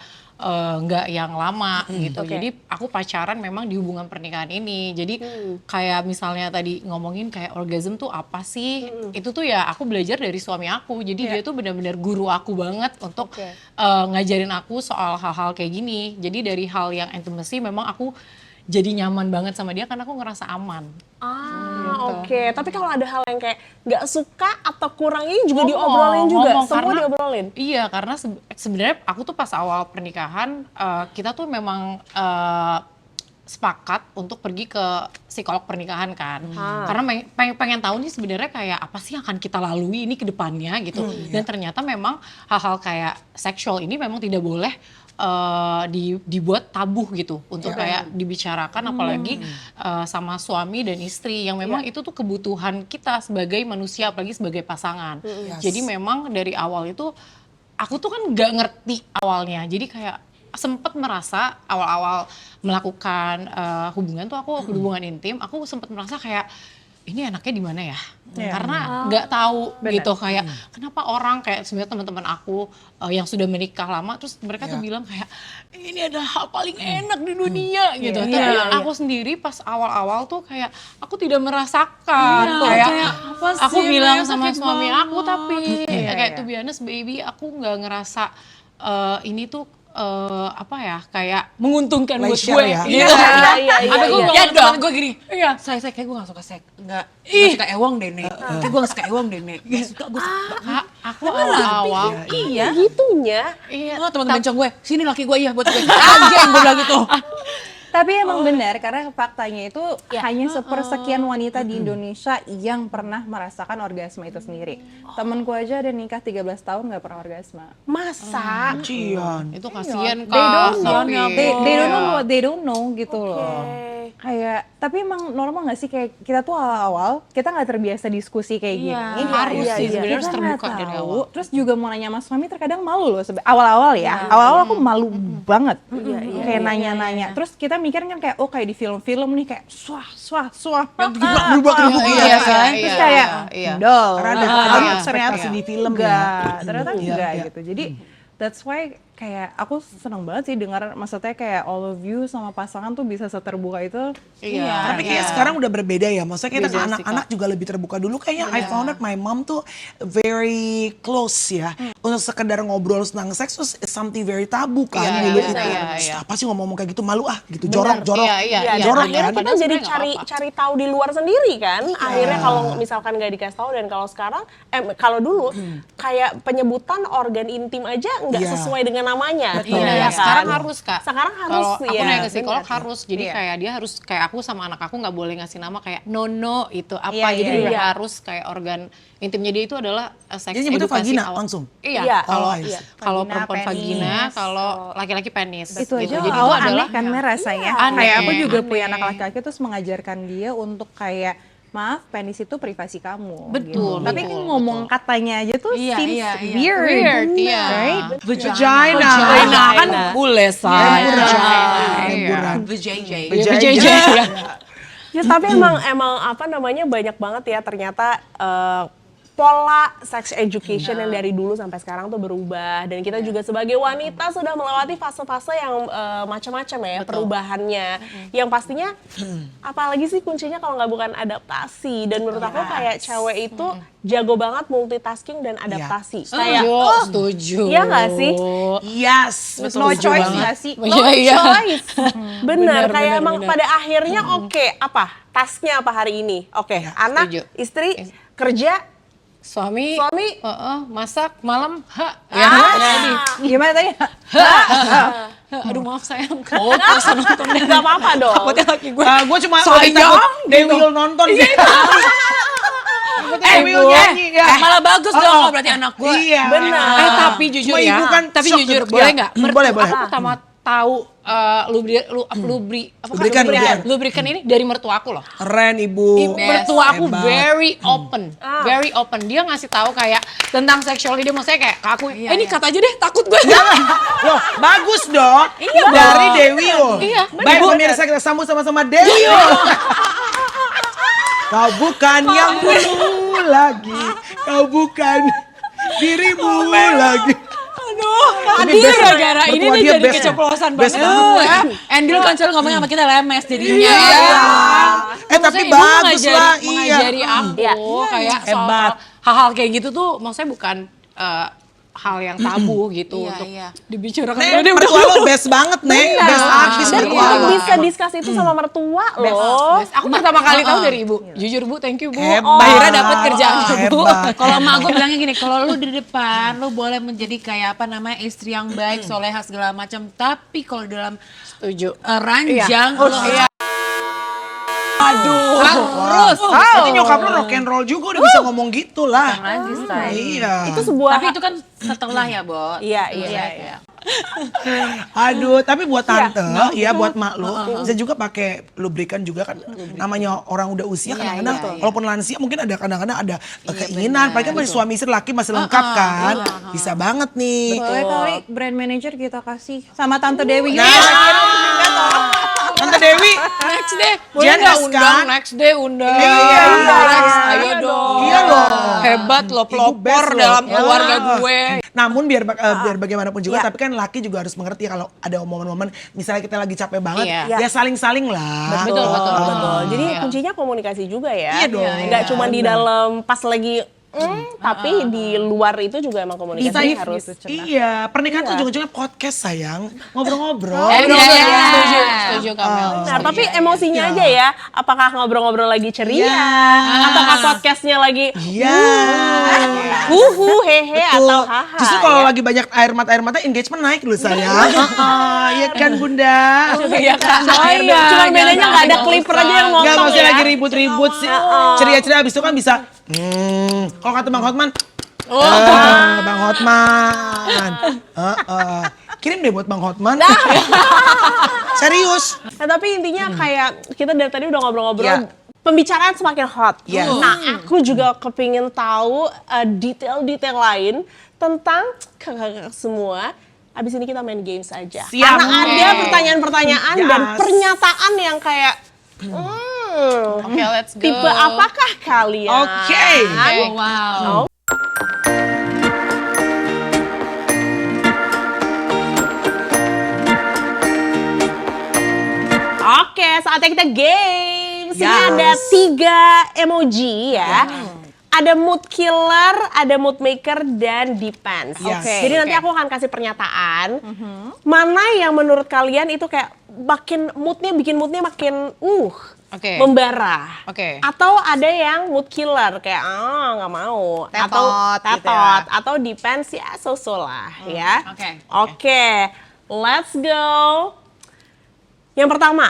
nggak yang lama gitu. Jadi aku pacaran memang di hubungan pernikahan ini. Jadi kayak misalnya tadi ngomongin kayak orgasm tuh apa sih? Itu tuh ya aku belajar dari suami aku. Jadi dia tuh benar-benar guru aku banget untuk ngajarin aku soal hal-hal kayak gini. Jadi dari hal yang intimacy memang aku jadi nyaman banget sama dia karena aku ngerasa aman. Oke. Tapi kalau ada hal yang kayak nggak suka atau kurang ini juga diobrolin juga, semua diobrolin. Iya, karena sebenarnya aku tuh pas awal pernikahan kita tuh memang sepakat untuk pergi ke psikolog pernikahan kan. Karena pengen tahu nih sebenarnya kayak apa sih yang akan kita lalui ini ke depannya gitu. Dan ternyata memang hal-hal kayak seksual ini memang tidak boleh dibuat tabu gitu untuk kayak dibicarakan apalagi sama suami dan istri yang memang itu tuh kebutuhan kita sebagai manusia apalagi sebagai pasangan. Jadi memang dari awal itu aku tuh kan nggak ngerti awalnya. Jadi kayak sempet merasa awal-awal melakukan hubungan tuh aku hubungan intim, aku sempet merasa kayak ini enaknya di mana ya? Karena nggak tahu gitu kayak kenapa orang kayak sebenarnya teman-teman aku yang sudah menikah lama terus mereka tuh bilang kayak ini adalah hal paling enak di dunia gitu. Tapi aku sendiri pas awal-awal tuh kayak aku tidak merasakan kayak apa sih, aku bilang Maya, sama sakit suami banget. aku tapi kayak to be honest baby aku nggak ngerasa ini tuh apa ya kayak menguntungkan buat Pleasure gue ya. gitu. Tapi gue Iya ngomong dong. temen gue gini, saya kayak gue gak suka seks, gak suka ewang deh, Nek. Kayak gue gak suka ewang deh, Nek. Gak suka, gue suka. Kak, aku awal-awal Iya. Gitunya. Oh, teman-teman bencong gue, sini laki gue iya buat gue. Anjing gue bilang gitu. Tapi emang benar karena faktanya itu hanya sepersekian wanita di Indonesia yang pernah merasakan orgasme itu sendiri. Temenku aja ada nikah 13 tahun nggak pernah orgasme. Masa? Cian. itu kasihan They don't Kak. know, they don't know what they don't know gitu loh. Kayak tapi emang normal nggak sih kayak kita tuh awal-awal kita nggak terbiasa diskusi kayak gini. harus sih, sebenarnya harus Kita terbuka nggak dari tahu. awal. Terus juga mau nanya sama suami terkadang malu loh. Awal-awal ya, awal-awal aku malu banget. Kayak nanya-nanya. Terus kita mikir kan kayak oh kayak di film-film nih kayak swah. Berubah Iya kan? Terus kayak dol. Karena ada Ternyata ekspektasi di film ya. enggak, ternyata enggak gitu. Jadi that's why kayak aku seneng banget sih dengar, maksudnya kayak all of you sama pasangan tuh bisa seterbuka itu. Iya. Tapi kayak sekarang udah berbeda ya. Maksudnya kita Beda sih, anak-anak juga lebih terbuka. Dulu kayaknya I found out my mom tuh very close ya. Untuk sekedar ngobrol tentang seks tuh something very tabu kan Iya, dulu iya, itu. iya, "Shh, iya. apa sih ngomong kayak gitu, malu ah gitu. Jorok. Iya, Jorok akhirnya kan. kita Padahal jadi sebenarnya nggak cari tahu di luar sendiri kan. Akhirnya kalau misalkan nggak dikasih tahu, dan kalau sekarang kalau dulu kayak penyebutan organ intim aja nggak Iya. sesuai dengan namanya. Betul. Iya, Iya kan? sekarang harus Kak. Sekarang harus, Kalau aku iya, nanya ke psikolog benar. harus. Jadi Iya. kayak dia harus, kayak aku sama anak aku nggak boleh ngasih nama kayak nono itu apa. Iya, Jadi iya, udah iya. harus kayak organ intimnya dia itu adalah seks Jadi nyebutnya edukasi vagina awal. langsung? Iya, Iya. kalau Oh, iya. kalau Vagina, perempuan penis. vagina, kalau laki-laki penis. Itu aja gitu. Jadi awal itu adalah aneh kan Mer, rasanya. Aneh, Kayak aku juga aneh. punya anak laki-laki terus mengajarkan dia untuk kayak maaf, penis itu privasi kamu. Betul, Tapi betul, ngomong katanya aja tuh Iya, seems iya, iya. weird. weird, iya. Right? Vagina. Vagina kan bule, say. Lemburan. VJJ. VJJ. Ya tapi emang apa namanya banyak banget ya ternyata pola sex education yang dari dulu sampai sekarang tuh berubah, dan kita juga sebagai wanita sudah melewati fase-fase yang macam-macam ya perubahannya, yang pastinya apalagi sih kuncinya kalau nggak bukan adaptasi, dan menurut aku kayak cewek itu jago banget multitasking dan adaptasi. Kayak Setuju. iya nggak sih? Yes. No choice nggak sih? Iya, iya. Choice. Bener, kayak bener, emang bener. pada akhirnya oke, apa tasknya apa hari ini? Oke, anak, setuju. istri, kerja, Suami, masak malam, ya, Gimana tadi? aduh maaf sayang. nggak apa-apa dong. Gue cuma takut Dewi will nonton gitu. Dewi will nyanyi ya. Malah bagus dong kalau berarti anak gue. Iya. Benar. Tapi jujur Cuma ya, ibu kan tapi shock jujur gitu. boleh Ya. nggak? Boleh, boleh. Aku pertama tahu Lubrikan. lubrikan ini dari mertua aku loh. Keren ibu. Mertua aku Hebat. very open, dia ngasih tahu kayak tentang sexuality, dia maksudnya kayak ke aku, ini kata aja deh, takut gue. Loh, bagus dong. Iya Dari dong. Dewi loh. Iya, Baik pemirsa, kita sambut sama-sama Dewi. Kau bukan yang dulu lagi. Kau bukan dirimu lagi. Tadi gara-gara ini mertua nih dia jadi best ya. keceplosan Best banget. banget. Ya. Endil kan selalu ngomong sama kita lemes jadinya. Iya. Tapi Maksudnya ibu bagus lah. Iya. mengajari aku Iya. kayak Hebat. hal-hal kayak gitu tuh, maksudnya bukan hal yang tabu gitu Iya, untuk iya. dibicarakan. Nek, mertua lo best banget, Nek. Best artis Dan mertua untuk lo. bisa diskusi itu sama mertua loh. Aku pertama kali tahu dari ibu. Jujur Bu, thank you Bu. Hebat. Akhirnya dapat kerjaan Bu. Hebat. Kalau emak gue bilangnya gini, kalau lu di depan lu boleh menjadi kayak apa namanya istri yang baik, soleha segala macam, tapi kalau dalam Setuju. ranjang lu Harus. Berarti nyokap lo rock and roll juga udah bisa ngomong gitu lah. Iya. Itu sebuah Tapi itu kan setelah ya, Bo. iya. Aduh, tapi buat tante, ya buat mak lo, bisa juga pakai lubrikan juga kan. Namanya orang udah usia kadang-kadang, walaupun lansia mungkin ada kadang-kadang ada keinginan, apalagi kan masih suami istri laki masih lengkap kan. Bisa banget nih. Boleh kali brand manager kita kasih sama Tante Dewi. Tante Dewi, Next deh. Boleh Jen nggak S undang? kan? Next day undang. Iya. Next, ayo dong. Iya loh. Hebat lo, pelopor best dalam loh. keluarga gue. Namun biar bagaimanapun juga, tapi kan laki juga harus mengerti kalau ada momen-momen misalnya kita lagi capek banget, Iya. ya saling-saling lah. Betul. Jadi kuncinya komunikasi juga ya. Iya dong. Nggak cuma di dalam pas lagi tapi di luar itu juga emang komunikasi harus. Iya, pernikahan tuh ujung-ujungnya podcast sayang, ngobrol-ngobrol. Setuju Kamel. Nah, tapi emosinya aja ya. Apakah ngobrol-ngobrol lagi ceria? Iya. Ataukah podcastnya lagi Iya. hehe atau haha? Justru kalau lagi banyak air mata engagement naik loh sayang. Iya kan Bunda? Iya kan. Cuma bedanya nggak ada clipper aja yang Enggak, motong maksudnya ya. lagi ribut-ribut sih. Ceria-ceria abis itu kan bisa kalau kata Bang Hotman, Bang Hotman, kirim deh buat Bang Hotman. Serius. Nah, tapi intinya kayak kita dari tadi udah ngobrol-ngobrol, Ya. pembicaraan semakin hot. Yes. Nah, aku juga kepingin tahu detail-detail lain tentang kakak-kakak semua. Abis ini kita main games aja. Siap. Karena ada pertanyaan-pertanyaan dan Yes. pernyataan yang kayak, Oke, let's go. tipe apakah kalian? Oke. Oh, wow. saatnya kita games. Ini Yes. ada 3 emoji ya. Ada mood killer, ada mood maker, dan depends. Yes. Jadi nanti aku akan kasih pernyataan. Mana yang menurut kalian itu kayak bikin moodnya makin Oke. membara. Oke. Atau ada yang mood killer kayak nggak mau. Tetot Atau gitu ya. Atau depends ya so-so lah ya. Oke. Oke, let's go. Yang pertama,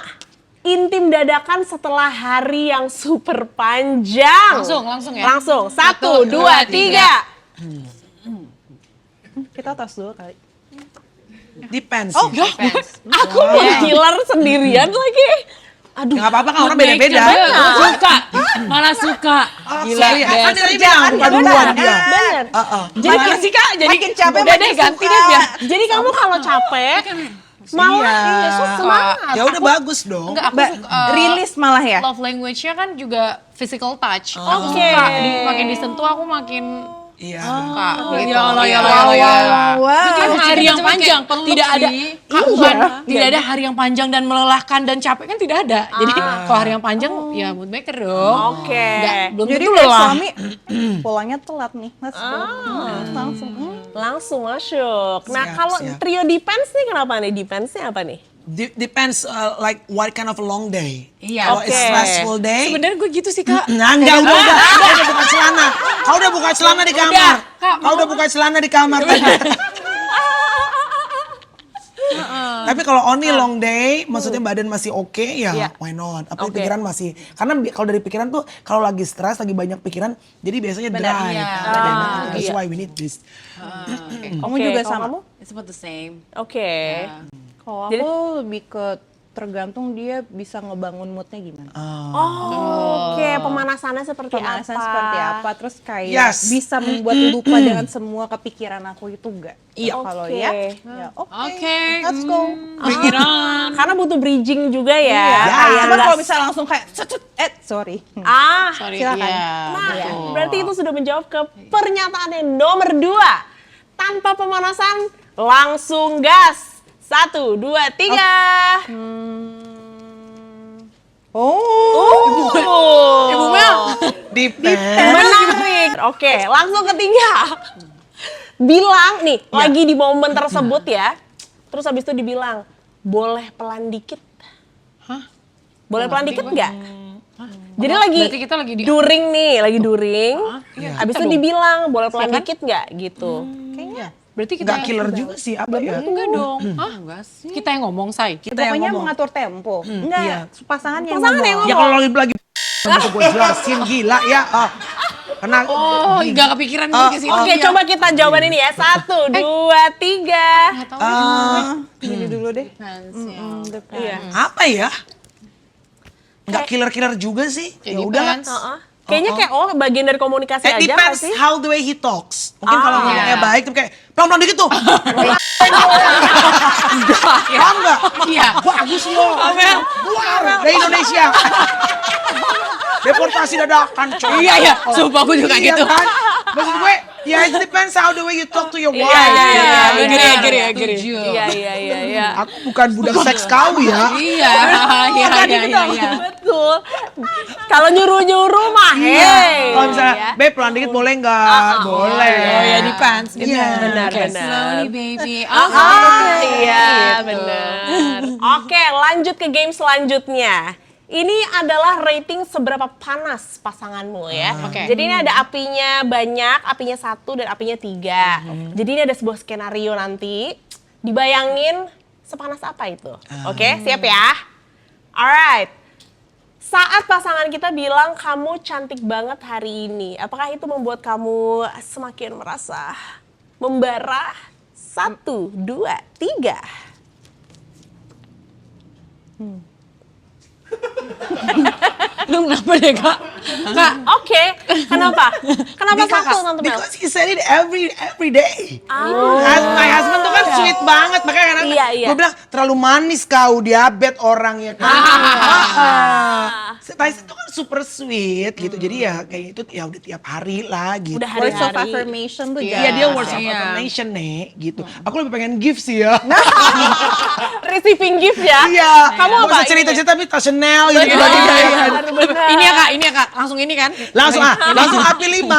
intim dadakan setelah hari yang super panjang. Langsung ya? Langsung. 1, Satu, 2, dua, 3. Kita tos dulu kali. Depends. Aku mood killer sendirian lagi. Aduh. Nggak apa-apa kan orang beda-beda. Suka, malah suka. Gila ya. Kan dari bilang bukan duluan dia. Bener. Jadi mana sih Kak? Jadi makin capek, udah makin deh ganti suka. deh biar. Jadi kamu kalau capek, malah semangat. Ya udah bagus dong. Enggak, aku suka. Rilis malah ya. Love language-nya kan juga physical touch. Aku Oke. suka makin disentuh aku makin Iya. suka. Ya Allah, ya Allah, ya Allah. Bikin Wow. hari yang panjang, tidak ada bukan, tidak ada hari yang panjang dan melelahkan dan capek kan tidak ada. Jadi kalau hari yang panjang ya mood maker dong. Oke. Nggak, belum Jadi tentu udah lelah. suami pulangnya telat nih. Let's go. Langsung. Langsung masuk. Nah, Siap, kalau siap. trio depends nih kenapa nih? Depends-nya apa nih? Depends like what kind of a long day. Iya. Kalau it's Oke. stressful day. Sebenarnya gue gitu sih Kak. Nah, enggak udah buka celana. Kau udah buka celana di kamar. Kak, Kau udah buka celana di kamar tadi. Tapi kalau only long day, maksudnya badan masih oke ya, why not? Apa Oke. pikiran masih, karena kalau dari pikiran tuh kalau lagi stres, lagi banyak pikiran, jadi biasanya dry. iya. That's why we need this. Kamu Oke, juga kalau sama. kamu? It's about the same. Oke. Kalau Jadi- aku lebih ke tergantung dia bisa ngebangun moodnya gimana. Oke, pemanasannya seperti Pemanasan apa? seperti apa, terus kayak Yes. bisa membuat lupa dengan semua kepikiran aku itu enggak. Iya. Kalau Oke. ya oke. Oke. Let's go. Pikiran. Karena butuh bridging juga ya. Iya. Kayak Cuman nggak- kalau misalnya langsung kayak sorry. Sorry, Silakan. iya. Nah, berarti itu sudah menjawab ke pernyataan yang nomor 2. Tanpa pemanasan, langsung gas. 1, 2, 3. Ibu Mel. Depends. Menarik. Oke, langsung ketiga. Bilang nih, lagi di momen tersebut ya. Terus habis itu dibilang, boleh pelan dikit. Boleh pelan dikit nggak? Jadi Berarti kita lagi di during nih, lagi during. Habis itu dong. dibilang, boleh pelan dikit nggak gitu. Kayaknya. Berarti kita Nggak killer juga sih, apa ya? enggak dong. Hah? Enggak sih. Kita yang ngomong, Say. Kita yang Pokoknya ngomong. mengatur tempo. Enggak, iya. pasangan yang Pasangan yang ngomong. Ya kalau lagi bisa gue jelasin gila ya. Karena Oh, enggak kepikiran gue ke situ. Oke, coba kita jawaban ini ya. 1, 2, 3. Gini dulu deh. Iya. apa ya? Nggak killer-killer juga sih. Ya udah. depends. Kayaknya kayak bagian dari komunikasi It aja nggak depends sih? how the way he talks. Mungkin kalau ngomongnya baik tuh kayak pelan-pelan dikit tuh. Paham nggak? Iya. Bagus loh. Keluar dari Indonesia. Deportasi dadakan coy. Iya, iya. Sumpah aku juga Iya gitu. kan? Maksud gue, ya it depends how the way you talk to your wife. Agree. Iya. Aku bukan budak seks kau ya. Iya. Betul. Kalau nyuruh-nyuruh mah, hey. Kalau misalnya, Beb pelan dikit boleh nggak? Boleh. Oh ya di pants. Iya. Benar. Slowly baby. Iya, benar. Oke, lanjut ke game selanjutnya. Ini adalah rating seberapa panas pasanganmu ya. Oke. Jadi ini ada apinya banyak, apinya 1 dan apinya 3. Jadi ini ada sebuah skenario nanti. Dibayangin sepanas apa itu. Oke, siap ya? Alright. Saat pasangan kita bilang kamu cantik banget hari ini, apakah itu membuat kamu semakin merasa membara? 1, 2, 3. Lu kenapa deh Kak? Kak. Oke, kenapa? Kenapa satu, Tante Mel? Because he said it every day. My husband tuh kan sweet banget, makanya kadang Iya. Gue bilang terlalu manis kau, diabetes orang ya kan. Tyson tuh kan super sweet gitu. Jadi ya kayak itu ya udah tiap hari lah gitu. Udah Words of hari-hari. affirmation tuh Iya dia words of Iya. affirmation nih gitu. Aku lebih pengen gift sih ya. Receiving gift ya. Iya. Kamu Gak apa? usah cerita-cerita tapi tas Chanel gitu. Bener, bener. Ini ya kak, langsung ini kan? Langsung api 5.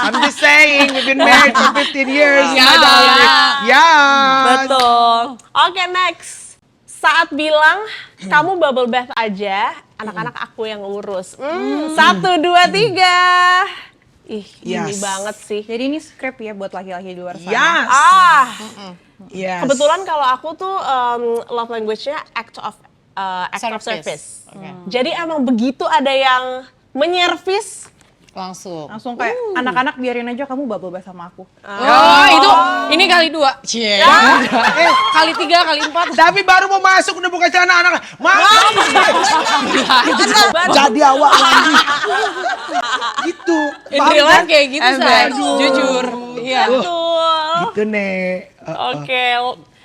I'm just saying, we've been married for 15 years. Ya. my darling. Yes. Betul. Oke, next. Saat bilang kamu bubble bath aja, anak-anak aku yang urus. 1, 2, 3. Ih, gini Yes. banget sih. Jadi ini script ya buat laki-laki di luar sana. Yes. Yes. Kebetulan kalau aku tuh love language-nya act of Service. service. Oke. Jadi emang begitu ada yang menyervis, Langsung. Langsung kayak anak-anak biarin aja kamu bubble bath sama aku. Oh, itu ini kali 2. Cie. Kali 3, kali 4. Tapi baru mau masuk udah buka celana anak. Jadi awak lagi. Gitu. In Paham real kan? life kayak gitu, Say. Jujur. Iya. betul. Gitu nih. Oke,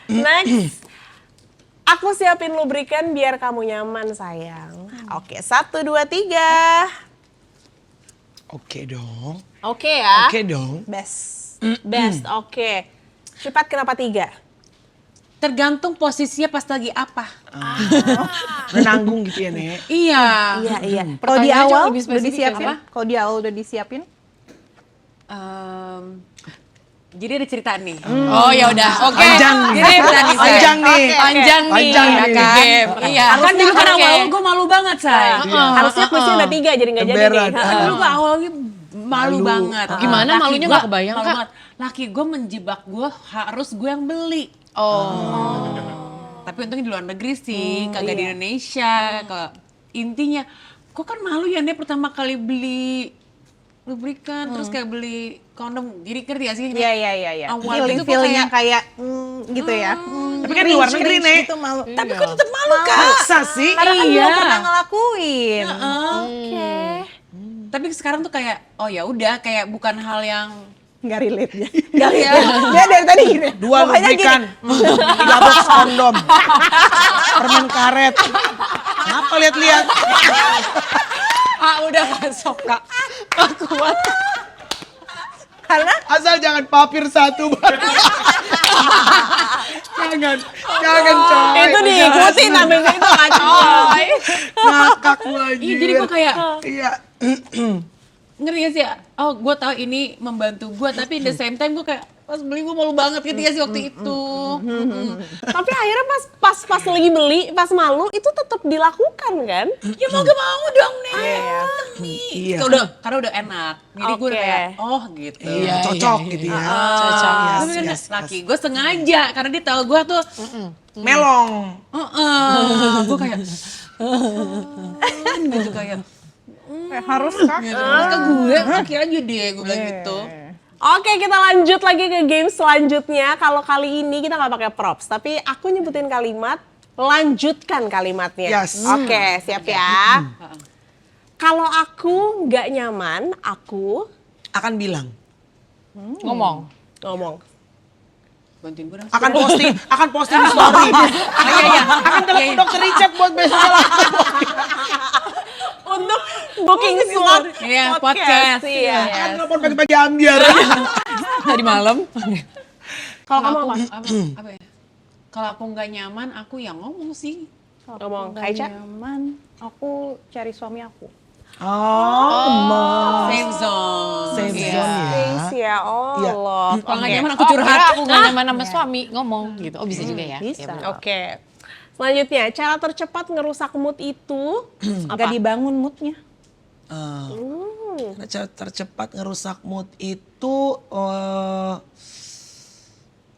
next. Aku siapin lubrikan biar kamu nyaman, sayang. Oke, 1, 2, 3. Oke dong. Oke ya. Oke dong. Best. Best, oke. Cepat kenapa 3? Tergantung posisinya pas lagi apa. Udah nanggung gitu ya, Nek. Iya. Iya. Kalau di Pertanyaannya awal lebih udah spesifik disiapin? apa? Kalau di awal udah disiapin? Jadi ada cerita nih. Oh ya udah, oke. Panjang nih. Jadi berani, Say. Panjang nih. Panjang nih, Panjang ya nih. kan? Iya. Kan dulu kan Oke. awal gue malu banget, Say. Harusnya kuisnya udah 3 jadi nggak jadi Emberan. nih. Kan dulu gue awalnya malu banget. Gimana Laki malunya gua nggak kebayang, malu Kak? banget. Laki gue menjebak gue harus gue yang beli. Tapi untungnya di luar negeri sih, kagak di Indonesia. Intinya, gue kan malu ya nih pertama kali beli lubrikan, terus kayak beli kondom. Jadi ngerti gak sih? Iya. Awal itu gue Feeling-feelingnya kayak gitu ya. Tapi kan di luar negeri, Nek. Gitu malu. tapi kok tetap malu, Kak. Masa sih? Karena kan Iya. belum pernah ngelakuin. Oke. Tapi sekarang tuh kayak, oh ya udah, kayak bukan hal yang Nggak relate ya. Gak ya. Dia dari tadi gini. 2 Pokoknya lubrikan. 3 box kondom. Permen karet. Kenapa lihat-lihat? Udah masuk, Kak. Gak kuat. Karena Asal jangan papir satu. Jangan coy. Itu diikutin habis itu coy. Ngakak lu anjir. Iya, jadi gue kayak, Iya. ngerti gak sih? Oh, gue tahu ini membantu gue, tapi the same time gue kayak pas beli gue malu banget gitu ya sih waktu itu. Tapi akhirnya pas lagi beli, pas malu itu tetap dilakukan kan? Ya mau gak mau dong nih. Iya. Karena udah enak. Jadi gue udah Oke. kayak, oh gitu. Iya, cocok gitu ya. Cocok. Yes, Tapi kan yes, laki gue sengaja karena dia tahu gue tuh Melong. gue kayak gitu kayak harus kak. terus ke gue laki aja deh gue bilang gitu. Oke, kita lanjut lagi ke game selanjutnya. Kalau kali ini kita nggak pakai props, tapi aku nyebutin kalimat, lanjutkan kalimatnya. Yes. Oke, siap ya. Kalau aku nggak nyaman, aku Akan bilang. Ngomong. ngomong. Bantuin gue dong. Akan posting di story. Akan telepon dokter Richard buat besok Untuk booking slot Iya, podcast. Iya. Akan telepon pagi-pagi ambiar. Tadi malam. Kalau kamu apa? Apa ya? Kalau aku nggak nyaman, aku yang ngomong sih. Ngomong, Nggak Kaica? nyaman. Aku cari suami aku. Safe zone. Safe Iya. zone ya. Please ya, Iya. Allah. Kalau nggak nyaman aku Oh, curhat. kira aku gak nyaman sama suami, ngomong gitu. Oh bisa juga ya? Bisa. Ya, bener. Oke. Selanjutnya, cara tercepat ngerusak mood itu Nggak dibangun moodnya. Cara tercepat ngerusak mood itu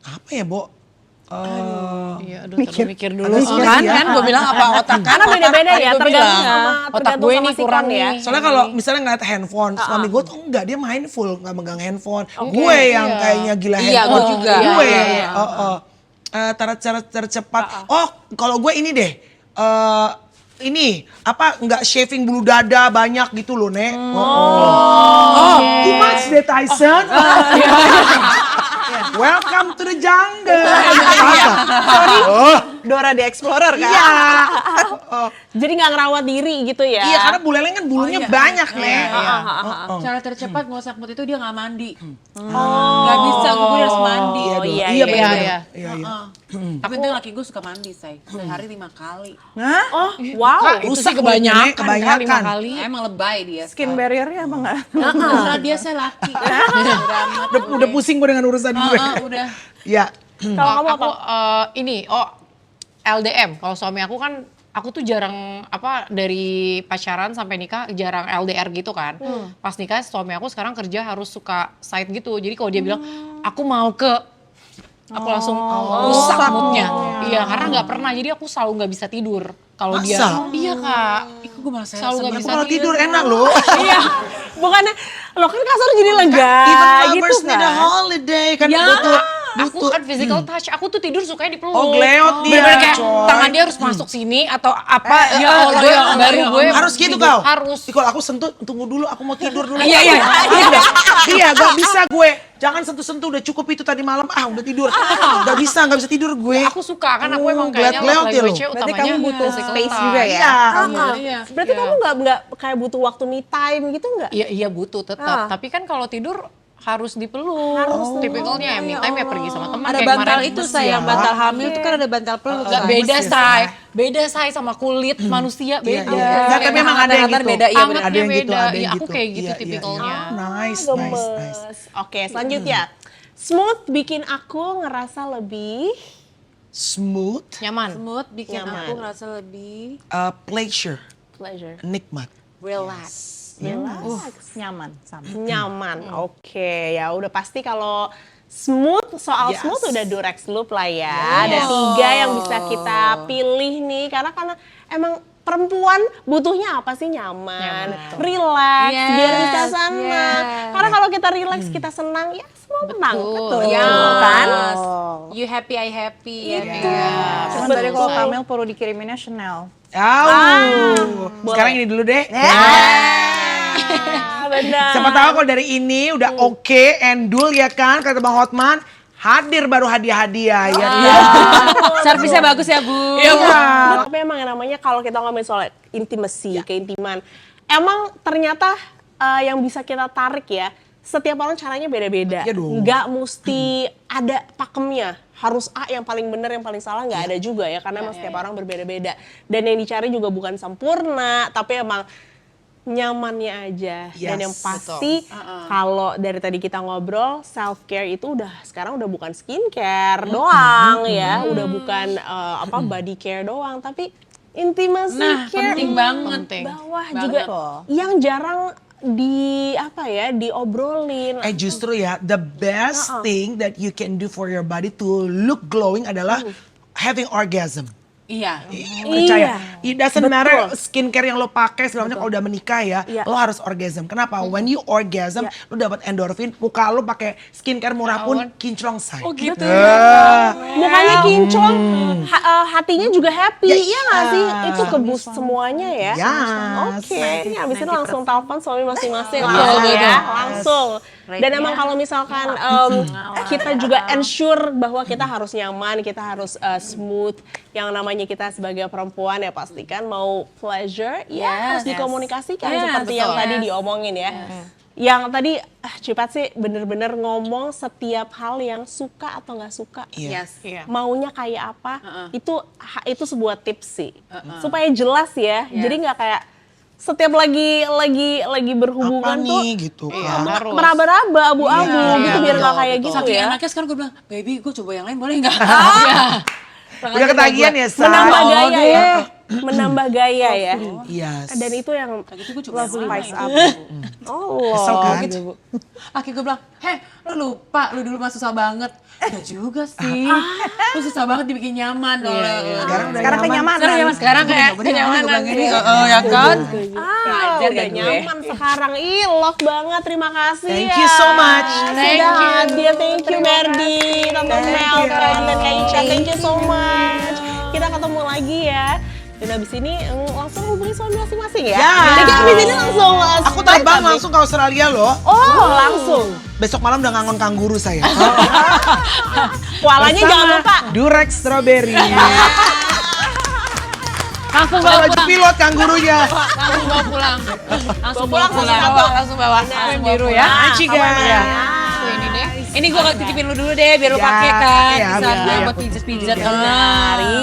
apa ya, Bo? Iya, aduh, mikir dulu. Agak sulit Kan, ya. kan gue bilang apa otak kan? karena beda-beda ya, Gua tergantung bilang, sama otak tergantung gue sama ini sikon kurang ya. nih. Soalnya kalau misalnya ngeliat handphone, suami gue tuh enggak, dia mindful, nggak megang handphone. Gue yang kayaknya gila Iya, handphone. gue juga. Gue Iya, yang, iya. cara tercepat. Oh, kalau gue ini deh, ini apa nggak shaving bulu dada banyak gitu loh, Nek. Too much deh Tyson. welcome to the jungle. Dora the Explorer kan? Iya. Jadi nggak ngerawat diri gitu ya? Iya, karena buleleng kan bulunya banyak, nih. Cara tercepat ngusap mood itu dia nggak mandi. Nggak bisa, gue harus mandi. Oh iya, Iya, iya. benar. iya. Iya, iya. Tapi untung laki gue suka mandi, say. Sehari 5 kali. Oh, wow. Itu Rusak sih kebanyakan, kebanyakan. Kak, 5 kali. Emang lebay dia. Skin barrier-nya apa enggak? Terserah dia, saya laki. Udah pusing gue dengan urusan gue. Udah. Iya. Kalau kamu apa? Aku LDM. Kalau suami aku kan, aku tuh jarang dari pacaran sampai nikah jarang LDR gitu kan. Pas nikah suami aku sekarang kerja harus suka side gitu. Jadi kalau dia bilang aku mau aku langsung rusak moodnya. Iya, karena nggak pernah. Jadi aku selalu nggak bisa tidur. Kalau dia, Masa? iya Kak. Gue malah Selalu nggak Aku bisa kalau tidur enak loh. Iya. Bukannya, lo kan kasar jadi lega Even gitu lovers need a kan? holiday kan Ya, butuh. aku kan physical touch. Aku tuh tidur sukanya dipeluk. Oh, gleot dia, Bener-bener kayak coy. tangan dia harus masuk sini atau apa. Ya Allah, gue ya Allah, baru ya gue Harus gitu tidur. kau. Harus. Kalau aku sentuh, tunggu dulu, aku mau tidur dulu. Iya, iya. Iya, gak bisa gue. Jangan sentuh-sentuh, udah cukup itu tadi malam. Udah tidur. Gak bisa bisa tidur gue. Aku suka kan aku emang kayaknya Gleot-gleot love ya lo. language-nya Berarti utamanya kamu butuh physical space touch. juga ya? Iya. Iya. Berarti kamu nggak kayak butuh waktu me time gitu nggak? Iya butuh tetap. Tapi kan kalau tidur harus dipeluk. Tipikalnya ya me time ya pergi sama teman. Ada Kayak bantal kemarin itu, say. Yang bantal hamil itu kan ada bantal peluk. Gak say. beda say. Beda say sama kulit manusia beda. Nggak, tapi emang ada yang Hangat-hangat gitu. beda, iya bener. Ada yang gitu, beda. ada yang Iya, aku gitu. kayak gitu Iya, iya, tipikalnya. iya. Nice. Gemes. Oke, selanjutnya. Smooth bikin aku ngerasa lebih Smooth, Nyaman. Smooth bikin Nyaman. aku ngerasa lebih pleasure, pleasure. nikmat. relax. Nyaman sama. Nyaman. Oke, ya udah pasti kalau smooth, soal Yes. smooth udah Durex Loop lah ya. Ada 3 yang bisa kita pilih nih karena emang perempuan butuhnya apa sih? Nyaman, relax, Yes, biar bisa senang. yes. Karena kalau kita relax, kita senang, ya semua menang. Betul. Ya kan? You happy, I happy. Cuman tadi kalau Kamel perlu dikiriminnya Chanel. Sekarang ini dulu deh. Benar. Siapa tahu kalau dari ini udah oke, endul ya kan, kata Bang Hotman, hadir baru hadiah-hadiah ya. Servisnya bagus ya, Bu. Iya. Tapi emang yang namanya kalau kita ngomongin soal intimacy, keintiman, emang ternyata yang bisa kita tarik ya, setiap orang caranya beda-beda. Iya dong. Nggak mesti ada pakemnya. Harus A yang paling benar, yang paling salah nggak ada juga ya. Karena emang setiap orang berbeda-beda. Dan yang dicari juga bukan sempurna, tapi emang nyamannya aja. Yes, Dan yang pasti kalau dari tadi kita ngobrol, self care itu sekarang udah bukan skincare doang ya, udah bukan body care doang, tapi intimacy care penting banget. bawah Banget. juga yang jarang diobrolin. Justru ya, the best thing that you can do for your body to look glowing adalah having orgasm. Iya. Percaya, it doesn't matter skincare yang lo pakai segala macam, kalau udah menikah ya, lo harus orgasm. Kenapa? When you orgasm, lo dapat endorfin, muka lo pakai skincare murah pun kinclong say. Oh gitu. Mukanya kinclong, hatinya juga happy, iya nggak sih? Itu kebus semuanya ya. Yes. Oke, abis itu langsung telepon suami masing-masing langsung ya, langsung. Dan emang kalau misalkan kita juga ensure bahwa kita harus nyaman, kita harus smooth, yang namanya kita sebagai perempuan ya pastikan mau pleasure, ya harus dikomunikasikan seperti yang tadi diomongin ya. Yang tadi Cipat sih bener-bener ngomong setiap hal yang suka atau nggak suka. Iya. Maunya kayak apa, itu sebuah tips sih. Supaya jelas ya, jadi nggak kayak setiap lagi berhubungan Apa tuh nih gitu kan. Harus. meraba-raba abu-abu gitu biar nggak kayak gitu Saking ya. enaknya sekarang gue bilang, baby gue coba yang lain boleh nggak? Udah ketagihan ya, Say? Menambah gaya ya. Menambah gaya ya. Yes. Dan itu yang Gitu gue coba yang spice lain. up. Oh. Kesel kan? Laki gue bilang, lu lupa, lu dulu mah susah banget. Enggak juga sih. Lu susah banget dibikin nyaman. Sekarang kenyamanan. Sekarang kayak kenyamanan. Ya kan? Udah nyaman sekarang. Ih, love banget. Terima kasih Thank ya. you so much. Sudah hadir. Thank you Berdi, Tante Mel, Freddy, dan Kaisha. Thank you so much. Kita ketemu lagi ya Dan abis ini langsung hubungi suami masing-masing ya? Ya. Jadi abis ini langsung Aku terbang langsung ke Australia loh. Oh, langsung. Besok malam udah ngangon kanguru saya. Koalanya jangan lupa. Durex strawberry. Langsung Ada bawa baju pulang. pilot kangurunya. Langsung bawa pulang. Langsung bawa pulang, pulang. langsung bawa. Langsung bawa. Yang biru ya. Aciga. Tuh ini deh. Ini gue titipin lu dulu deh biar lu Ya, pakai kan. ya, Bisa ya, ya. buat pijat-pijat. Mari.